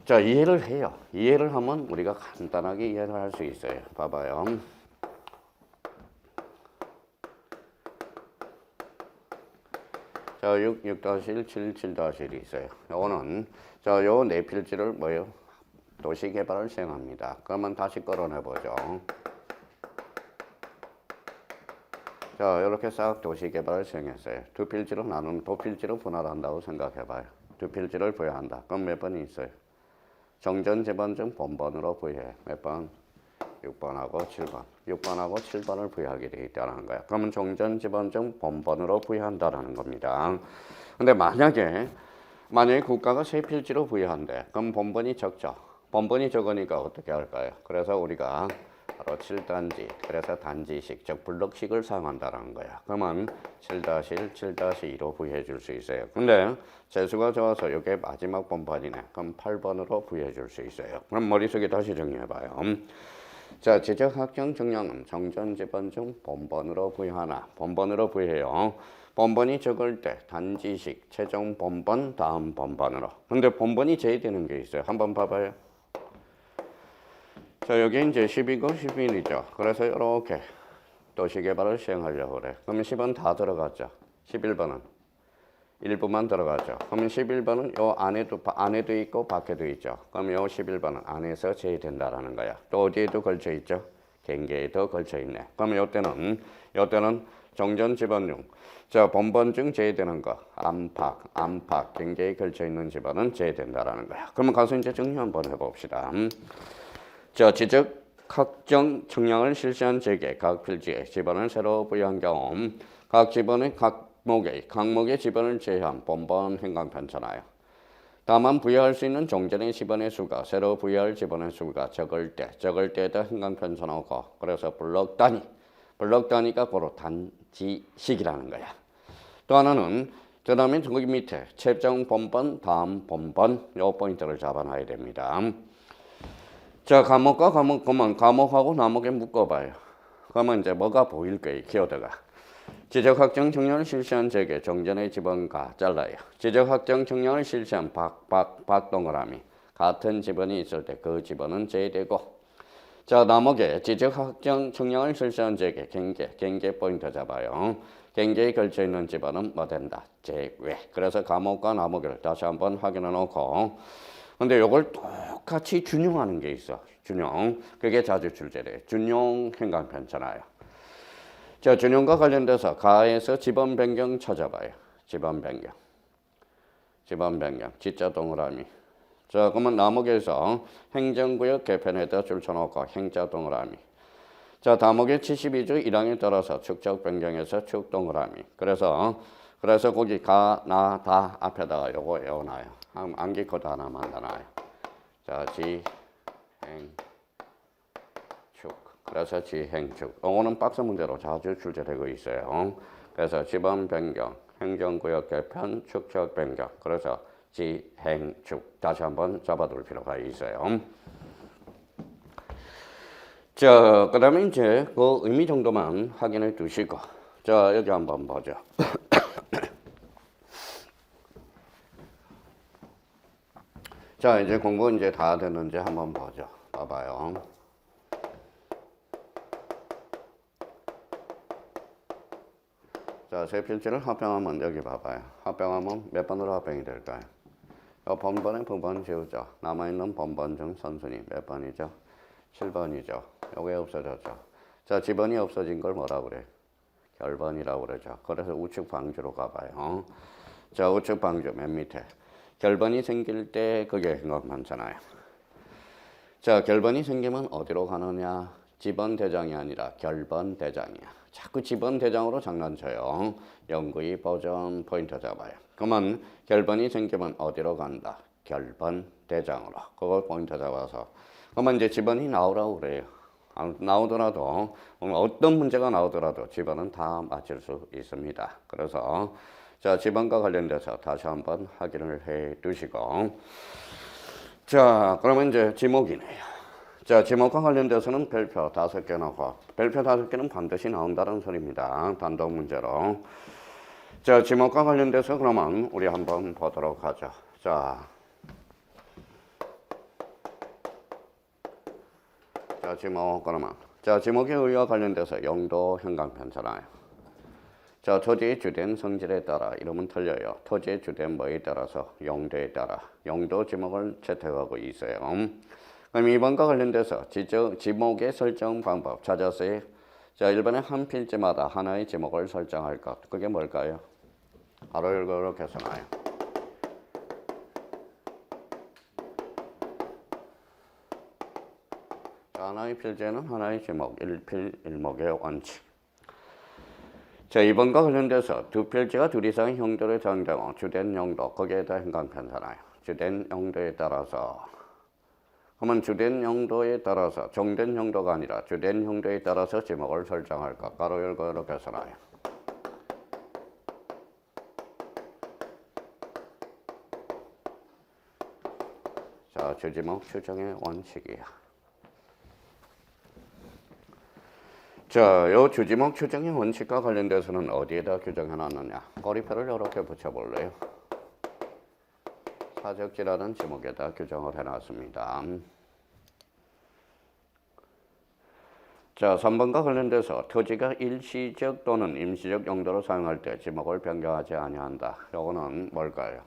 자, 이해를 해요. 이해를 하면 우리가 간단하게 이해를 할 수 있어요. 봐봐요. 자, 6-1, 7-1이 있어요. 요거는, 자, 요 네 필지를 뭐예요? 도시개발을 시행합니다. 그러면 다시 끌어내보죠. 자, 이렇게 싹 도시개발을 시행했어요. 두 필지로 나누면 도필지로 분할한다고 생각해봐요. 두 필지를 부여한다. 그럼 몇 번이 있어요? 정전 재번 중 본번으로 부여해. 몇 번? 6번하고 7번. 6번하고 7번을 부여하게 되어 있다는 거야. 그러면 정전 재번 중 본번으로 부여한다라는 겁니다. 근데 만약에 국가가 세 필지로 부여한대. 그럼 본번이 적죠. 본번이 적으니까 어떻게 할까요? 그래서 우리가 바로 7단지, 그래서 단지식, 즉 블록식을 사용한다는 거야. 그러면 7-1, 7-2로 부여해 줄 수 있어요. 근데 재수가 좋아서 이게 마지막 본번이네. 그럼 8번으로 부여해 줄 수 있어요. 그럼 머릿속에 다시 정리해봐요. 자, 지적학정 정량은 정전 지번 중 본번으로 부여하나. 본번으로 부여해요. 본번이 적을 때 단지식 최종 본번 다음 본번으로. 근데 본번이 제외되는 게 있어요. 한번 봐봐요. 자, 여기 이제 10이고 11이죠. 그래서 이렇게 도시개발을 시행하려고 그래. 그러면 10은 다 들어갔죠. 11번은 일부만 들어가죠. 그러면 11번은 요 안에도 있고 밖에도 있죠. 그럼 요 11번은 안에서 제외된다라는 거야. 또 어디에도 걸쳐 있죠? 경계에도 걸쳐 있네. 그러면 요때는 정전 지번중. 자, 본번 중 제외되는 거. 안팎, 경계에 걸쳐 있는 지번은 제외된다라는 거야. 그러면 가서 이제 정리 한번 해봅시다. 자, 지적학정 청량을 실시한 재계 각 필지에 지번을 새로 부여한 경우 각 지번의 각목의 지번을 제외한 본번 행강 편차나요. 다만 부여할 수 있는 종전의 지번의 수가 새로 부여할 지번의 수가 적을 때에도 행강 편차나오고 그래서 블록 단위가 바로 단지식이라는 거야. 또 하나는 그 다음에 저기 밑에 최종 본번 다음 본번 요 포인트를 잡아놔야 됩니다. 자, 감옥하고 나목에 묶어봐요. 그러면 이제 뭐가 보일 거예요, 키워드가. 지적학정 청량을 실시한 재계 정전의 지번가 잘라요. 지적학정 청량을 실시한 박 동그라미. 같은 지번이 있을 때 그 지번은 제외되고. 자, 나목에 지적학정 청량을 실시한 재계 경계 포인트 잡아요. 경계에 걸쳐 있는 지번은 뭐 된다? 제외. 그래서 감옥과 나목을 다시 한번 확인해 놓고. 근데 요걸 똑같이 준용하는 게 있어. 준용. 그게 자주 출제돼. 준용 행강 편차나요. 자, 준용과 관련돼서 가에서 지번 변경 찾아봐요. 지번 변경. 지자 동그라미. 자, 그러면 나목에서 행정구역 개편에다 줄 쳐놓고 행자 동그라미. 자, 다목의 72조 1항에 따라서 축적 변경해서 축 동그라미. 그래서 거기 가, 나, 다 앞에다가 요거 외워놔요. 암기 코드 하나 만들어놔요. 자, 지행 축. 그래서 지행축. 이거는 박스 문제로 자주 출제되고 있어요. 그래서 지번 변경, 행정구역 개편, 축적 변경. 그래서 지행축. 다시 한번 잡아둘 필요가 있어요. 자, 그 다음에 이제 그 의미 정도만 확인해 두시고. 자, 여기 한번 보죠. 자, 이제 공부 이제 다 됐는지 한번 보죠. 봐봐요. 자, 세 필지를 합병하면 여기 봐봐요. 합병하면 몇 번으로 합병이 될까요? 번번에 부번 지우죠. 남아있는 번번 중 선순위 몇 번이죠? 7번이죠. 요게 없어졌죠. 자, 지번이 없어진 걸 뭐라고 그래? 결번이라고 그러죠. 그래서 우측 방주로 가봐요. 자, 우측 방주 맨 밑에. 결번이 생길 때 그게 많잖아요. 자, 결번이 생기면 어디로 가느냐? 지번 대장이 아니라 결번 대장이야. 자꾸 지번 대장으로 장난쳐요. 연구의 보전 포인트 잡아요. 그러면 결번이 생기면 어디로 간다? 결번 대장으로. 그걸 포인트 잡아서. 그러면 이제 지번이 나오라고 그래요. 나오더라도 어떤 문제가 나오더라도 지번은 다 맞출 수 있습니다. 그래서 자, 지번과 관련돼서 다시 한번 확인을 해 두시고. 자, 그러면 이제 지목이네요. 자, 지목과 관련돼서는 별표 5개 나오고, 별표 5개는 반드시 나온다는 소리입니다. 단독 문제로. 자, 지목과 관련돼서 그러면 우리 한번 보도록 하죠. 자, 지목 그러면. 자, 지목의 의의와 관련돼서 용도 현강 편차나요. 자, 토지의 주된 성질에 따라 이러면 틀려요. 토지의 주된 뭐에 따라서? 용도에 따라. 용도 지목을 채택하고 있어요. 그럼 2번과 관련돼서 지목의 설정 방법 찾았어요. 자, 1번에 한 필지마다 하나의 지목을 설정할 것. 그게 뭘까요? 바로 이렇게 써놔요. 자, 하나의 필지에는 하나의 지목, 1필 1목의 원칙. 자, 2번과 관련돼서 두 필지가 둘 이상의 용도를 정정, 주된 용도, 거기에다 행강 편차나요. 주된 용도에 따라서. 그러면 주된 용도에 따라서, 종된 용도가 아니라 주된 용도에 따라서 지목을 설정할 것. 가로 열고 이렇게 써놔요. 자, 주지목 추정의 원칙이야. 자, 요 주지목 추정의 원칙과 관련돼서는 어디에다 규정해 놨느냐? 꼬리표를 이렇게 붙여볼래요? 사적지라는 지목에다 규정을 해놨습니다. 자, 3번과 관련돼서 토지가 일시적 또는 임시적 용도로 사용할 때 지목을 변경하지 아니한다. 요거는 뭘까요?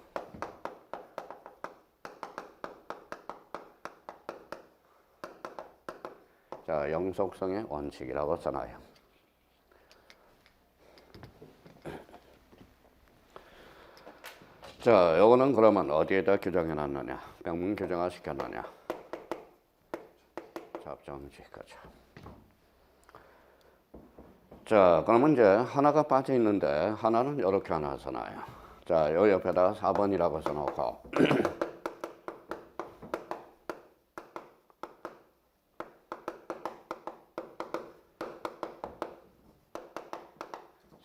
자, 영속성의 원칙이라고 써놔요. 자, 요거는 그러면 어디에다 규정해 놨느냐? 명문 규정화 시켰느냐? 잡정지, 그죠. 자, 그러면 이제 하나가 빠져 있는데 하나는 이렇게 하나 써놔요. 자, 요 옆에다 4번이라고 써놓고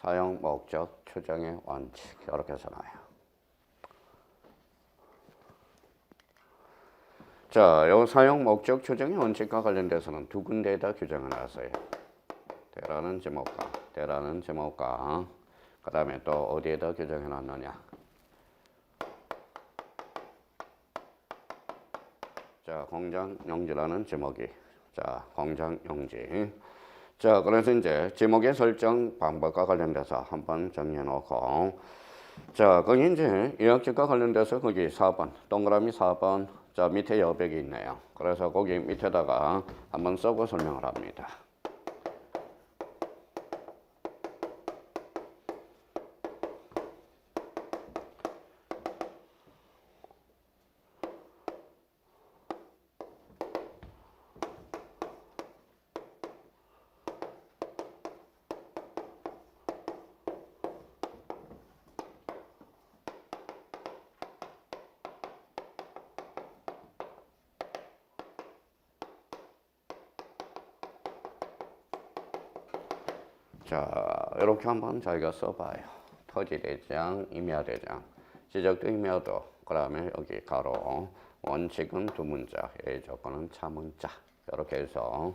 사용 목적 추정의 원칙 이렇게 써놔요. 자, 요 사용 목적 추정의 원칙과 관련돼서는 두 군데에다 규정을 놨어요. 대라는 제목과 그 다음에 또 어디에다 규정해 놨느냐? 자, 공장용지라는 제목이. 자, 공장용지. 자, 그래서 이제 제목의 설정 방법과 관련돼서 한번 정리해 놓고, 자, 거기 이제 이학적과 관련돼서 거기 4번, 동그라미 4번, 자, 밑에 여백이 있네요. 그래서 거기 밑에다가 한번 써고 설명을 합니다. 자, 이렇게 한번 저희가 써봐요. 토지대장, 임야대장, 지적도 임야도, 그 다음에 여기 가로, 원칙은 두 문자, A 조건은 차문자. 이렇게 해서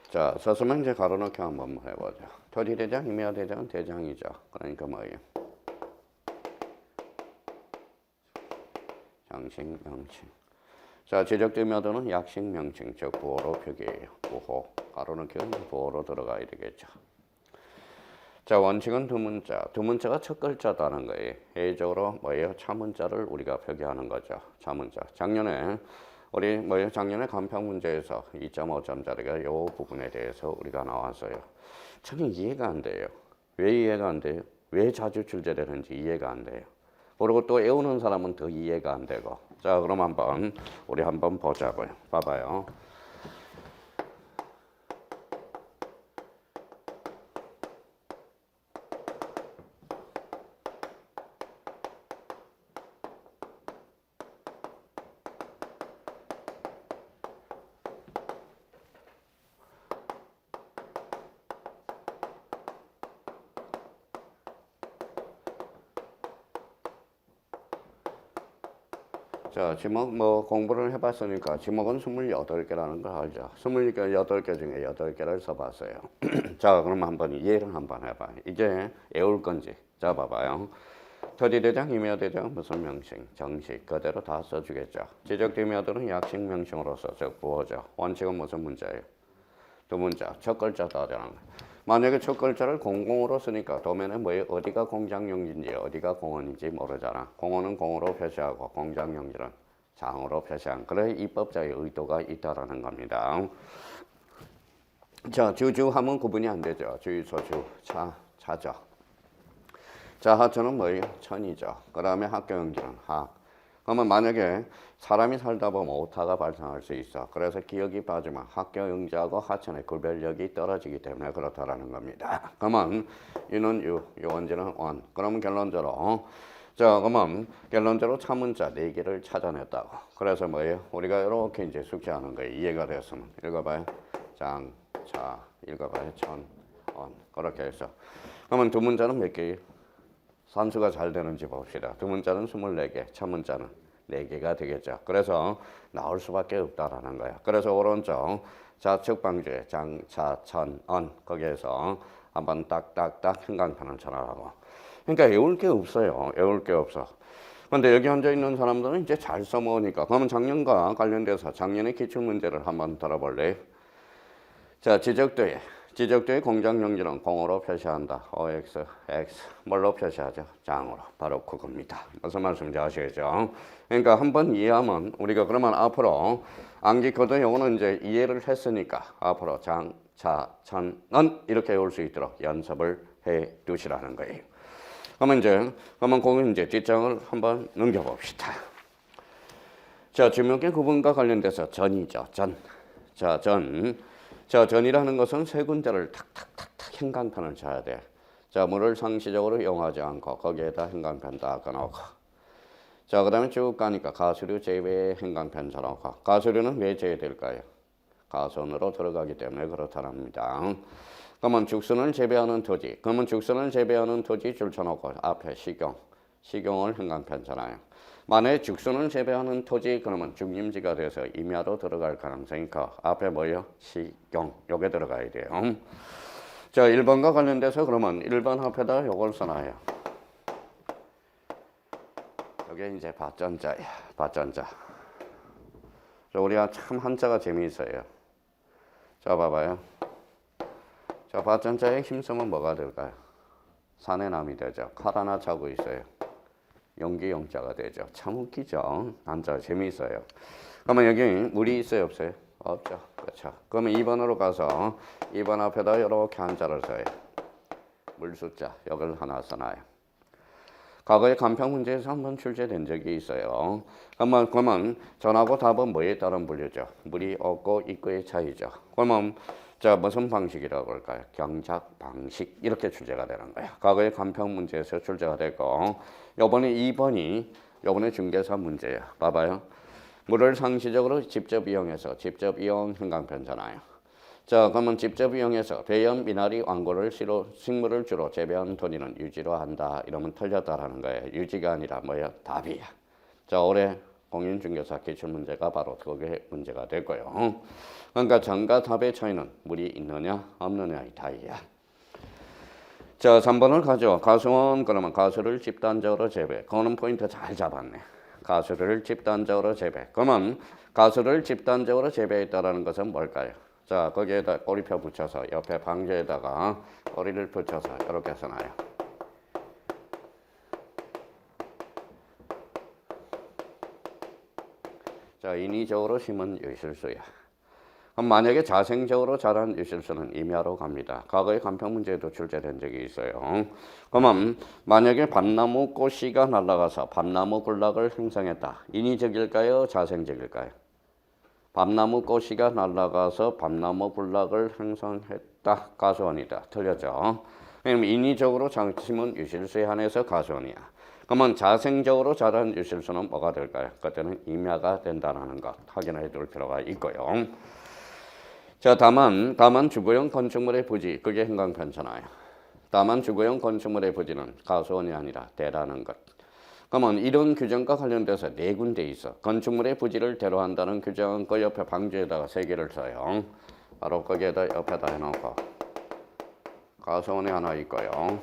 자, 서서만 이제 가로넣기 한번 해보죠. 토지대장, 임야대장은 대장이죠. 그러니까 뭐예요? 장식, 명칭. 자, 지적도 임야도는 약식, 명칭, 즉 부호로 표기해요. 부호. 가로넣기는 부호로 들어가야 되겠죠. 자, 원칙은 두 문자. 두 문자가 첫 글자다는 거예요. 회의적으로 뭐예요? 차문자를 우리가 표기하는 거죠. 차문자. 작년에 우리 뭐예요? 작년에 간평 문제에서 2.5점짜리가 요 부분에 대해서 우리가 나왔어요. 저는 이해가 안 돼요. 왜 이해가 안 돼요? 왜 자주 출제되는지 이해가 안 돼요. 그리고 또 외우는 사람은 더 이해가 안 되고. 자, 그럼 우리 한번 보자고요. 봐봐요. 자, 지목 뭐 공부를 해봤으니까 지목은 28개라는 걸 알죠. 28개 중에 8개를 써봤어요. 자, 그럼 한번 이해를 한번 해봐. 이제 외울 건지. 자, 봐봐요. 토지대장, 임야대장 무슨 명칭, 정식 그대로 다 써주겠죠. 지적도 임야들은 약식 명칭으로서 즉 부호죠. 원칙은 무슨 문자예요? 두 문자. 첫 글자 따지는 거. 만약에 첫 글자를 공공으로 쓰니까 도면에 뭐예요? 어디가 공장용지인지 어디가 공원인지 모르잖아. 공원은 공으로 표시하고 공장용지는 장으로 표시한. 그래 입법자의 의도가 있다라는 겁니다. 자, 주하면 구분이 안 되죠. 주소주, 차죠. 자, 하천은 뭐예요? 천이죠. 그 다음에 학교용지는 학. 그러면 만약에 사람이 살다 보면 오타가 발생할 수 있어. 그래서 기억이 빠지면 학교 응시하고 하천의 구별력이 떨어지기 때문에 그렇다라는 겁니다. 그러면 이는 유, 원지는 원. 그러면 결론적으로 자, 그러면 결론적으로 차문자 4개를 찾아냈다고. 그래서 뭐예요? 우리가 이렇게 이제 숙제하는 거예요. 이해가 됐으면. 읽어봐요. 장, 차, 읽어봐요. 천, 원. 그렇게 해서. 그러면 두 문자는 몇 개예요? 산수가 잘 되는지 봅시다. 두 문자는 24개, 차문자는 4개가 되겠죠. 그래서 나올 수밖에 없다라는 거야. 그래서 오른쪽 좌측 방지에 장, 차, 천, 원. 거기에서 한번 딱딱딱 행간편을 전하라고. 그러니까 외울 게 없어요. 외울 게 없어. 근데 여기 앉아 있는 사람들은 이제 잘 써먹으니까. 그러면 작년과 관련돼서 작년의 기출문제를 한번 들어볼래요? 자, 지적도의 공장용지는 공으로 표시한다. OX, X. 뭘로 표시하죠? 장으로. 바로 그겁니다. 무슨 말씀인지 아시겠죠? 그러니까 한번 이해하면 우리가 그러면 앞으로 암기코드 요거는 이제 이해를 했으니까 앞으로 장, 차, 천, 원 이렇게 외울 수 있도록 연습을 해 두시라는 거예요. 그러면 거기 이제 뒷장을 한번 넘겨봅시다. 자, 지명계 구분과 관련돼서 전이죠. 전. 자, 전. 자, 전이라는 것은 세 군데를 탁탁탁탁 행간편을 쳐야 돼. 자, 물을 상시적으로 이용하지 않고 거기에다 행간편 딱 넣고. 자, 그 다음에 쭉 가니까 가수류 제외 행간편 쳐놓고. 가수류는 왜 제외될까요? 가선으로 들어가기 때문에 그렇다랍니다. 그러면 죽순을 재배하는 토지. 그러면 죽순을 재배하는 토지 줄 쳐놓고 앞에 식용을 행간편 쳐놔요. 만약에 죽순을 재배하는 토지 그러면 중림지가 돼서 임야로 들어갈 가능성이 커. 앞에 뭐예요? 식용. 요게 들어가야 돼요. 자, 1번과 관련돼서 그러면 1번 앞에다 요걸 써놔요. 요게 이제 밭전자야. 밭전자. 자, 우리가 참 한자가 재미있어요. 자, 봐봐요. 자, 밭전자에 힘쓰면 뭐가 될까요? 산의 남이 되죠. 칼 하나 차고 있어요. 용기 용자가 되죠. 참 웃기죠. 한자 재미있어요. 그러면 여기 물이 있어요, 없어요? 없죠. 그렇죠. 그러면 2번으로 가서 2번 앞에다 이렇게 한자를 써요. 물 숫자 여기를 하나 써놔요. 과거에 간평 문제에서 한번 출제된 적이 있어요. 그러면 전하고 답은 뭐에 따른 분류죠? 물이 없고 있고의 차이죠. 그러면 자, 무슨 방식이라고 할까요? 경작 방식 이렇게 출제가 되는 거예요. 과거에 간평 문제에서 출제가 됐고 요번에 2번이 요번에 중개사 문제야. 봐봐요. 물을 상시적으로 직접 이용해서 직접 이용 행간편잖아요. 자, 그러면 직접 이용해서 대연 미나리 왕고를 식물을 주로 재배하는 토지는 유지로 한다. 이러면 틀렸다라는 거예요. 유지가 아니라 뭐야? 답이야. 자, 올해 공인중개사 기출문제가 바로 그게 문제가 되고요. 그러니까 전과 답의 차이는 물이 있느냐 없느냐의 차이야. 자, 3번을 가죠. 가수원 그러면 가수를 집단적으로 재배. 그거는 포인트 잘 잡았네. 가수를 집단적으로 재배. 그러면 가수를 집단적으로 재배했다라는 것은 뭘까요? 자, 거기에다 꼬리표 붙여서 옆에 방지에다가 꼬리를 붙여서 이렇게 써놔요. 자, 인위적으로 심은 유실수야. 그럼 만약에 자생적으로 자란 유실수는 임야로 갑니다. 과거에 간평 문제에도 출제된 적이 있어요. 그러면 만약에 밤나무 꽃씨가 날아가서 밤나무 군락을 형성했다. 인위적일까요? 자생적일까요? 밤나무 꽃씨가 날아가서 밤나무 군락을 형성했다. 가수원이다. 틀렸죠? 왜냐면 인위적으로 심은 유실수에 한해서 가수원이야. 그러면 자생적으로 자란 유실수는 뭐가 될까요? 그때는 임야가 된다는 것 확인해 둘 필요가 있고요. 자, 다만 주거용 건축물의 부지, 그게 행간편잖아요. 다만 주거용 건축물의 부지는 가수원이 아니라 대라는 것. 그러면 이런 규정과 관련돼서 4군데 있어. 건축물의 부지를 대로한다는 규정은 그 옆에 방지에다가 3개를 써요. 바로 거기에다 옆에다 해놓고 가수원이 하나 있고요.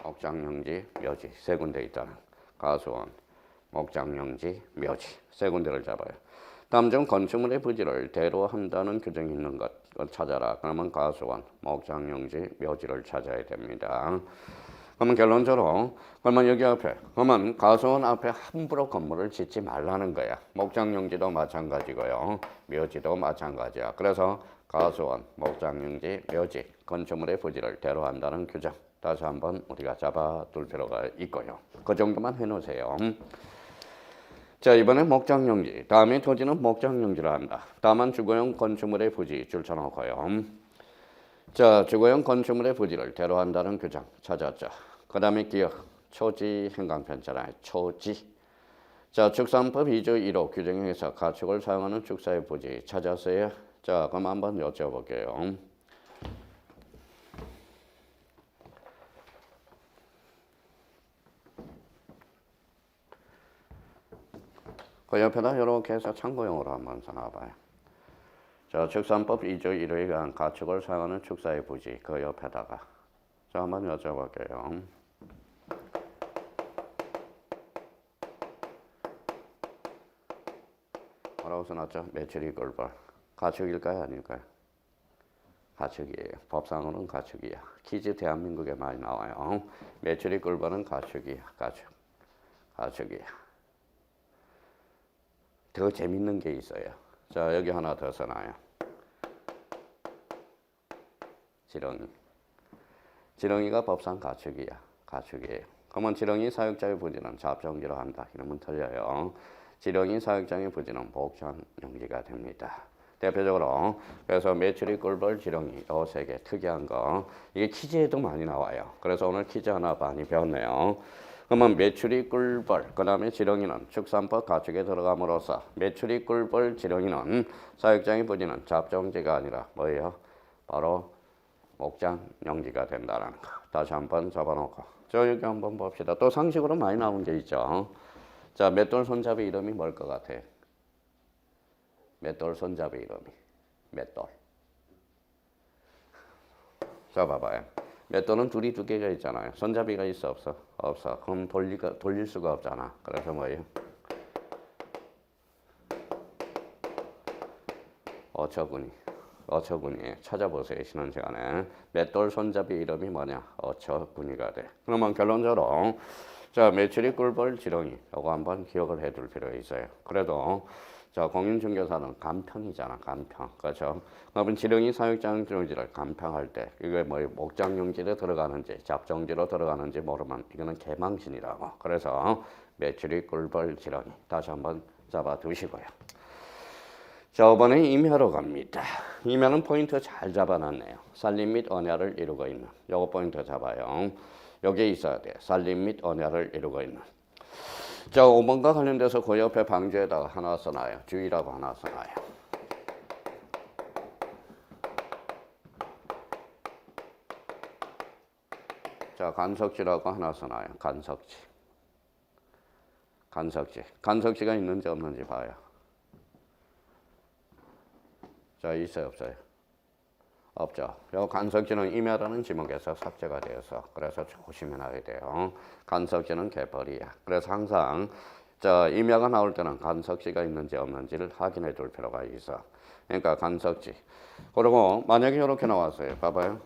목장용지, 묘지 3군데 있다는 가수원, 목장용지, 묘지 3군데를 잡아요. 다음 중 건축물의 부지를 대로한다는 규정이 있는 것을 찾아라. 그러면 가수원, 목장용지, 묘지를 찾아야 됩니다. 그러면 결론적으로 그러면 여기 앞에 그러면 가수원 앞에 함부로 건물을 짓지 말라는 거야. 목장용지도 마찬가지고요. 묘지도 마찬가지야. 그래서 가수원, 목장용지, 묘지, 건축물의 부지를 대로한다는 규정. 다시 한번 우리가 잡아둘 필요가 있고요. 그 정도만 해놓으세요. 자, 이번에 목장용지. 다음에 토지는 목장용지를 한다. 다만 주거용 건축물의 부지 줄쳐놓고요. 자, 주거용 건축물의 부지를 대로한다는 규정 찾았죠. 그 다음에 기억, 초지 행강편잖아요. 초지. 자, 축산법 2조 1호 규정에서 가축을 사용하는 축사의 부지 찾았어요. 자, 그럼 한번 여쭤볼게요. 그 옆에다 이렇게 해서 참고용으로 한번 써놔봐요. 자, 축산법 2조 1호에 의한 가축을 사용하는 축사의 부지 그 옆에다가 자, 한번 여쭤볼게요. 뭐라고 써놨죠? 매출이 꿀벌. 가축일까요? 아닐까요? 가축이에요. 법상으로는 가축이야. 퀴즈 대한민국에 많이 나와요. 매출이 꿀벌은 가축이야. 가축이야. 더 재밌는 게 있어요. 자, 여기 하나 더 써놔요. 지렁이가 법상 가축이에요. 그러면 지렁이 사육장의 부지는 잡종지로 한다. 이러면 틀려요. 지렁이 사육장의 부지는 목장용지가 됩니다. 대표적으로 그래서 메추리, 꿀벌, 지렁이 이 세 개 특이한 거 이게 퀴즈에도 많이 나와요. 그래서 오늘 퀴즈 하나 많이 배웠네요. 그러면 메추리, 꿀벌, 그 다음에 지렁이는 축산법 가축에 들어감으로써 메추리, 꿀벌, 지렁이는 사육장의 부지는 잡종지가 아니라 뭐예요? 바로 목장용지가 된다는 거. 다시 한번 잡아놓고 저 여기 한번 봅시다. 또 상식으로 많이 나온 게 있죠. 자, 맷돌 손잡이 이름이 뭘 것 같아? 맷돌 손잡이 이름이 맷돌. 자, 봐봐요. 맷돌은 둘이 두 개가 있잖아요. 손잡이가 있어 없어? 없어. 그럼 돌릴 수가 없잖아. 그래서 뭐예요? 어처구니 찾아보세요. 쉬는 시간에. 맷돌 손잡이 이름이 뭐냐? 어처구니가 돼. 그러면 결론적으로 자, 메추리, 꿀벌, 지렁이 이거 한번 기억을 해둘 필요가 있어요. 그래도 자, 공인중개사는 간평이잖아. 간평. 그렇죠? 그러면 지렁이 사육장 용지를 간평할 때 이게 뭐 목장용지로 들어가는지 잡종지로 들어가는지 모르면 이거는 개망신이라고. 그래서 메추리, 꿀벌, 지렁이 다시 한번 잡아두시고요. 자, 이번에 임야로 갑니다. 임야는 포인트 잘 잡아놨네요. 산림 및 언야를 이루고 있는 요거 포인트 잡아요. 여기에 있어야 돼. 산림 및 언야를 이루고 있는. 자, 5번과 관련돼서 그 옆에 방주에다가 하나 써놔요. 주의라고 하나 써놔요. 자, 간석지라고 하나 써놔요. 간석지가 있는지 없는지 봐요. 자, 있어요, 없어요? 없죠. 요 간석지는 임야라는 지목에서 삭제가 되어서 그래서 조심해놔야 돼요. 간석지는 개벌이야. 그래서 항상 자, 임야가 나올 때는 간석지가 있는지 없는지를 확인해 둘 필요가 있어. 그러니까 간석지. 그리고 만약에 이렇게 나왔어요. 봐봐요.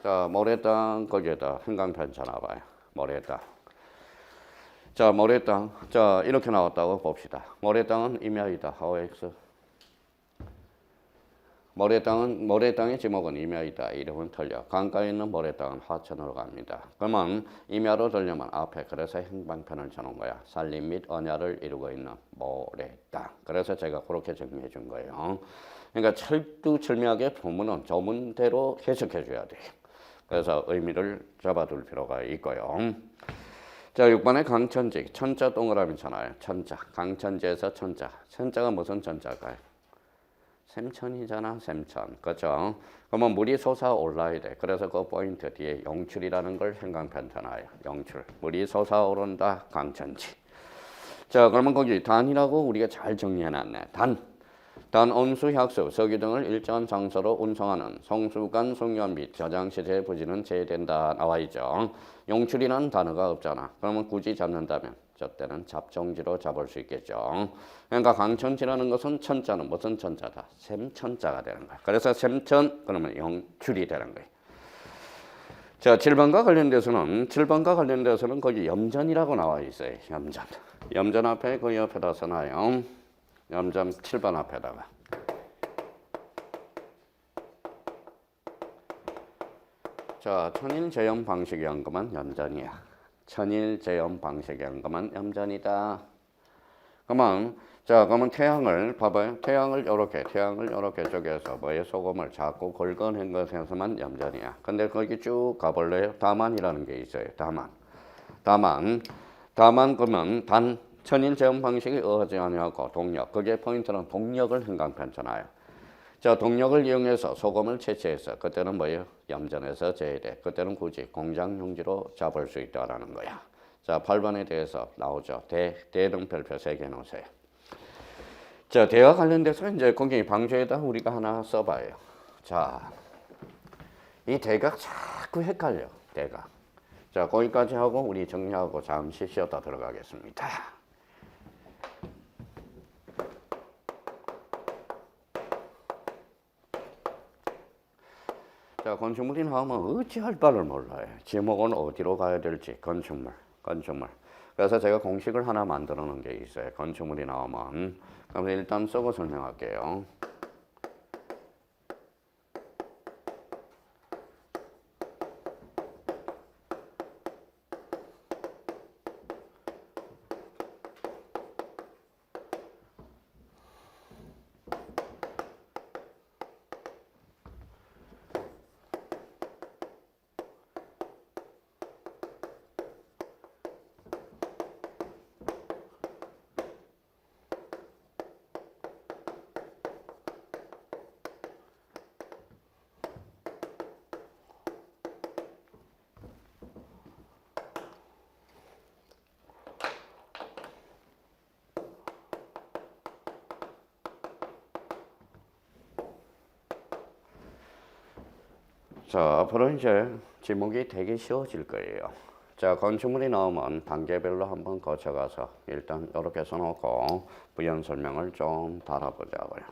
자, 모래땅 거기에다 한강편 쳐놔봐요. 모래땅. 자, 모래땅. 자, 이렇게 나왔다고 봅시다. 모래땅은 임야이다. OX. 모래땅의 지목은 임야이다. 이름은 틀려. 강가에 있는 모래땅은 하천으로 갑니다. 그러면 임야로 들려면 앞에 그래서 행방편을 쳐놓은 거야. 산림 및 언야를 이루고 있는 모래땅. 그래서 제가 그렇게 정리해 준 거예요. 그러니까 철두철미하게 조문은 조문대로 해석해 줘야 돼요. 그래서 의미를 잡아둘 필요가 있고요. 자, 6번에 강천지. 천자 동그라미 잖아요. 천자. 강천지에서 천자. 천자가 무슨 천자일까요? 샘천이잖아. 샘천. 그렇죠? 그러면 물이 솟아올라야 돼. 그래서 그 포인트 뒤에 용출이라는 걸 행강편 쳐놔요. 용출. 물이 솟아오른다. 강천지. 자, 그러면 거기 단이라고 우리가 잘 정리해놨네. 단, 온수, 약수, 석유 등을 일정한 장소로 운송하는 송수관, 송연 및 저장 시세의 부지는 제외된다 나와 있죠. 용출이라는 단어가 없잖아. 그러면 굳이 잡는다면 저 때는 잡종지로 잡을 수 있겠죠. 그러니까 강천지라는 것은 천자는 무슨 천자다? 샘천자가 되는 거야. 그래서 샘천 그러면 용출이 되는 거예요. 자, 7번과 관련돼서는 거기 염전이라고 나와 있어요. 염전 앞에 그 옆에다 써놔요. 염전 7번 앞에다가. 자, 천일 재현 방식의 연금은 얌전이야. 천일 재현 방식의 연금은 얌전이다. 그러면 그러면 태양을 봐봐요. 태양을 이렇게 쪼개서 뭐에 소금을 자꾸 긁어낸 것에서만 얌전이야. 근데 거기 쭉 가볼래요? 다만이라는 게 있어요. 다만 그러면 단 천일 재현 방식이 어하지 아니하고 동력. 그게 포인트는 동력을 행강편잖아요. 자, 동력을 이용해서 소금을 채취해서 그때는 뭐예요? 얌전해서 제외돼. 그때는 굳이 공장용지로 잡을 수 있다라는 거야. 자, 8번에 대해서 나오죠. 대등 별표 3개 놓으세요. 자, 대와 관련돼서 이제 거기 방주에다 우리가 하나 써봐요. 자, 이 대가 자꾸 헷갈려. 대가. 자, 거기까지 하고 우리 정리하고 잠시 쉬었다 들어가겠습니다. 자, 건축물이 나오면 어찌할 바를 몰라요. 지목은 어디로 가야 될지. 건축물. 그래서 제가 공식을 하나 만들어 놓은 게 있어요. 건축물이 나오면. 그럼 일단 쓰고 설명할게요. 자, 앞으로 이제 지목이 되게 쉬워질 거예요. 자, 건축물이 나오면 단계별로 한번 거쳐가서 일단 이렇게 써놓고 부연 설명을 좀 달아보자고요.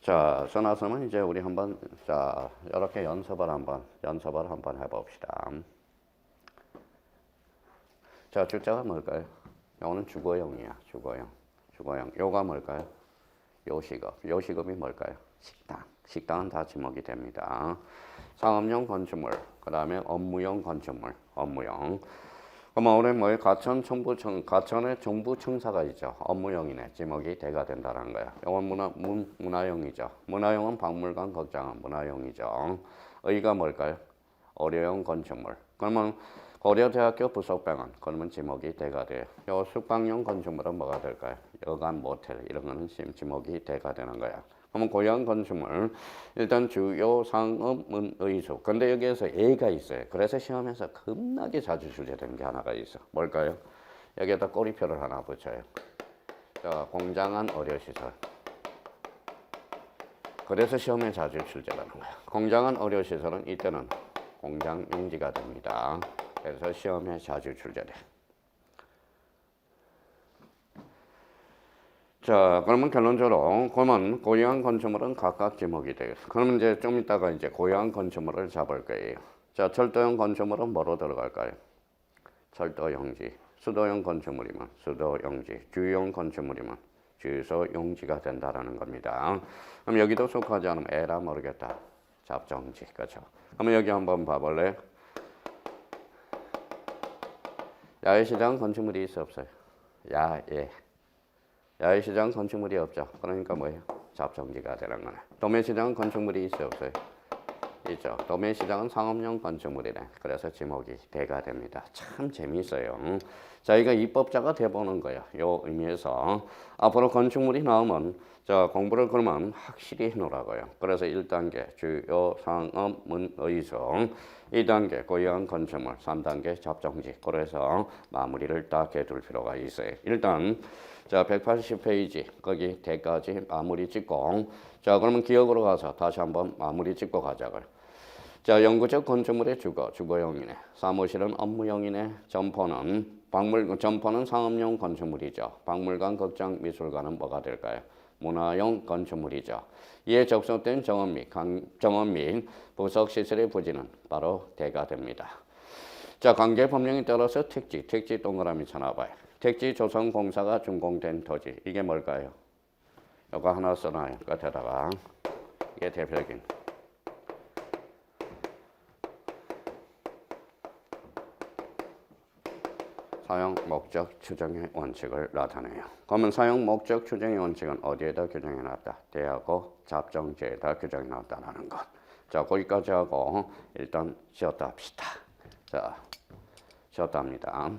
자, 써놨으면 이제 우리 한번 자 이렇게 연습을 한번 해봅시다. 자, 주자가 뭘까요? 요거는 주거용이야. 주거용. 요가 뭘까요? 요식업이 뭘까요? 식당은 다 지목이 됩니다. 상업용 건축물, 그 다음에 업무용 건축물, 업무용. 그러면 우리 뭐에 가천의 정부청사가 있죠. 업무용이네. 지목이 대가 된다는 거야. 이건 문화용이죠. 문화용은 박물관, 극장은 문화용이죠. 의가 뭘까요? 의료용 건축물. 그러면 고려대학교 부속병원, 그러면 지목이 대가 돼요. 요 숙박용 건축물은 뭐가 될까요? 여관, 모텔 이런 거는 지목이 대가 되는 거야. 그러면 고양 건축물, 일단 주요 상업은 의수. 근데 여기에서 A가 있어요. 그래서 시험에서 겁나게 자주 출제되는 게 하나가 있어. 뭘까요? 여기에다 꼬리표를 하나 붙여요. 자, 공장안 의료시설. 그래서 시험에 자주 출제되는 거야. 공장안 의료시설은 이때는 공장 용지가 됩니다. 그래서 시험에 자주 출제돼. 자, 그러면 결론적으로 그러면 고유한 건축물은 각각 지목이 되겠어. 그러면 이제 좀 이따가 이제 고유한 건축물을 잡을 거예요. 자, 철도형 건축물은 뭐로 들어갈까요? 철도용지. 수도용 건축물이면 수도용지. 주유용 건축물이면 주유소용지가 된다라는 겁니다. 그럼 여기도 속하지 않으면 에라 모르겠다. 잡정지. 그렇죠? 그러면 여기 한번 봐볼래요? 야외시장 건축물이 있어 없어요? 야외시장 건축물이 없죠. 그러니까 뭐예요? 잡정지가 되는 거네. 도매시장 건축물이 있어 없어요? 있죠. 도매시장은 상업용 건축물이네. 그래서 지목이 대가 됩니다. 참 재미있어요. 자기가 입법자가 돼보는 거야. 요 의미에서 앞으로 건축물이 나오면 자 공부를 그러면 확실히 해놓으라고요. 그래서 1단계 주요 상업 문의성, 2단계 고유한 건축물, 3단계 잡정지. 그래서 마무리를 딱 해둘 필요가 있어요. 일단 자 180페이지 거기 대까지 마무리 짓고 자 그러면 기억으로 가서 다시 한번 마무리 짓고 가자고요. 자 영구적 건축물의 주거용이네. 사무실은 업무용이네. 점포는 상업용 건축물이죠. 박물관, 극장, 미술관은 뭐가 될까요? 문화용 건축물이죠. 이에 접속된 정원 및 부속 시설의 부지는 바로 대가 됩니다. 자 관계 법령에 따라서 택지 동그라미 쳐놔봐요. 택지조선공사가 준공된 토지. 이게 뭘까요? 이거 하나 써놔요. 끝에다가. 이게 대표적인 사용 목적 추정의 원칙을 나타내요. 그러면 사용 목적 추정의 원칙은 어디에다 규정해 놨다? 대하고 잡정제에다 규정해 놨다라는 것. 자, 거기까지 하고 일단 쉬었다 합시다. 자, 쉬었다 합니다.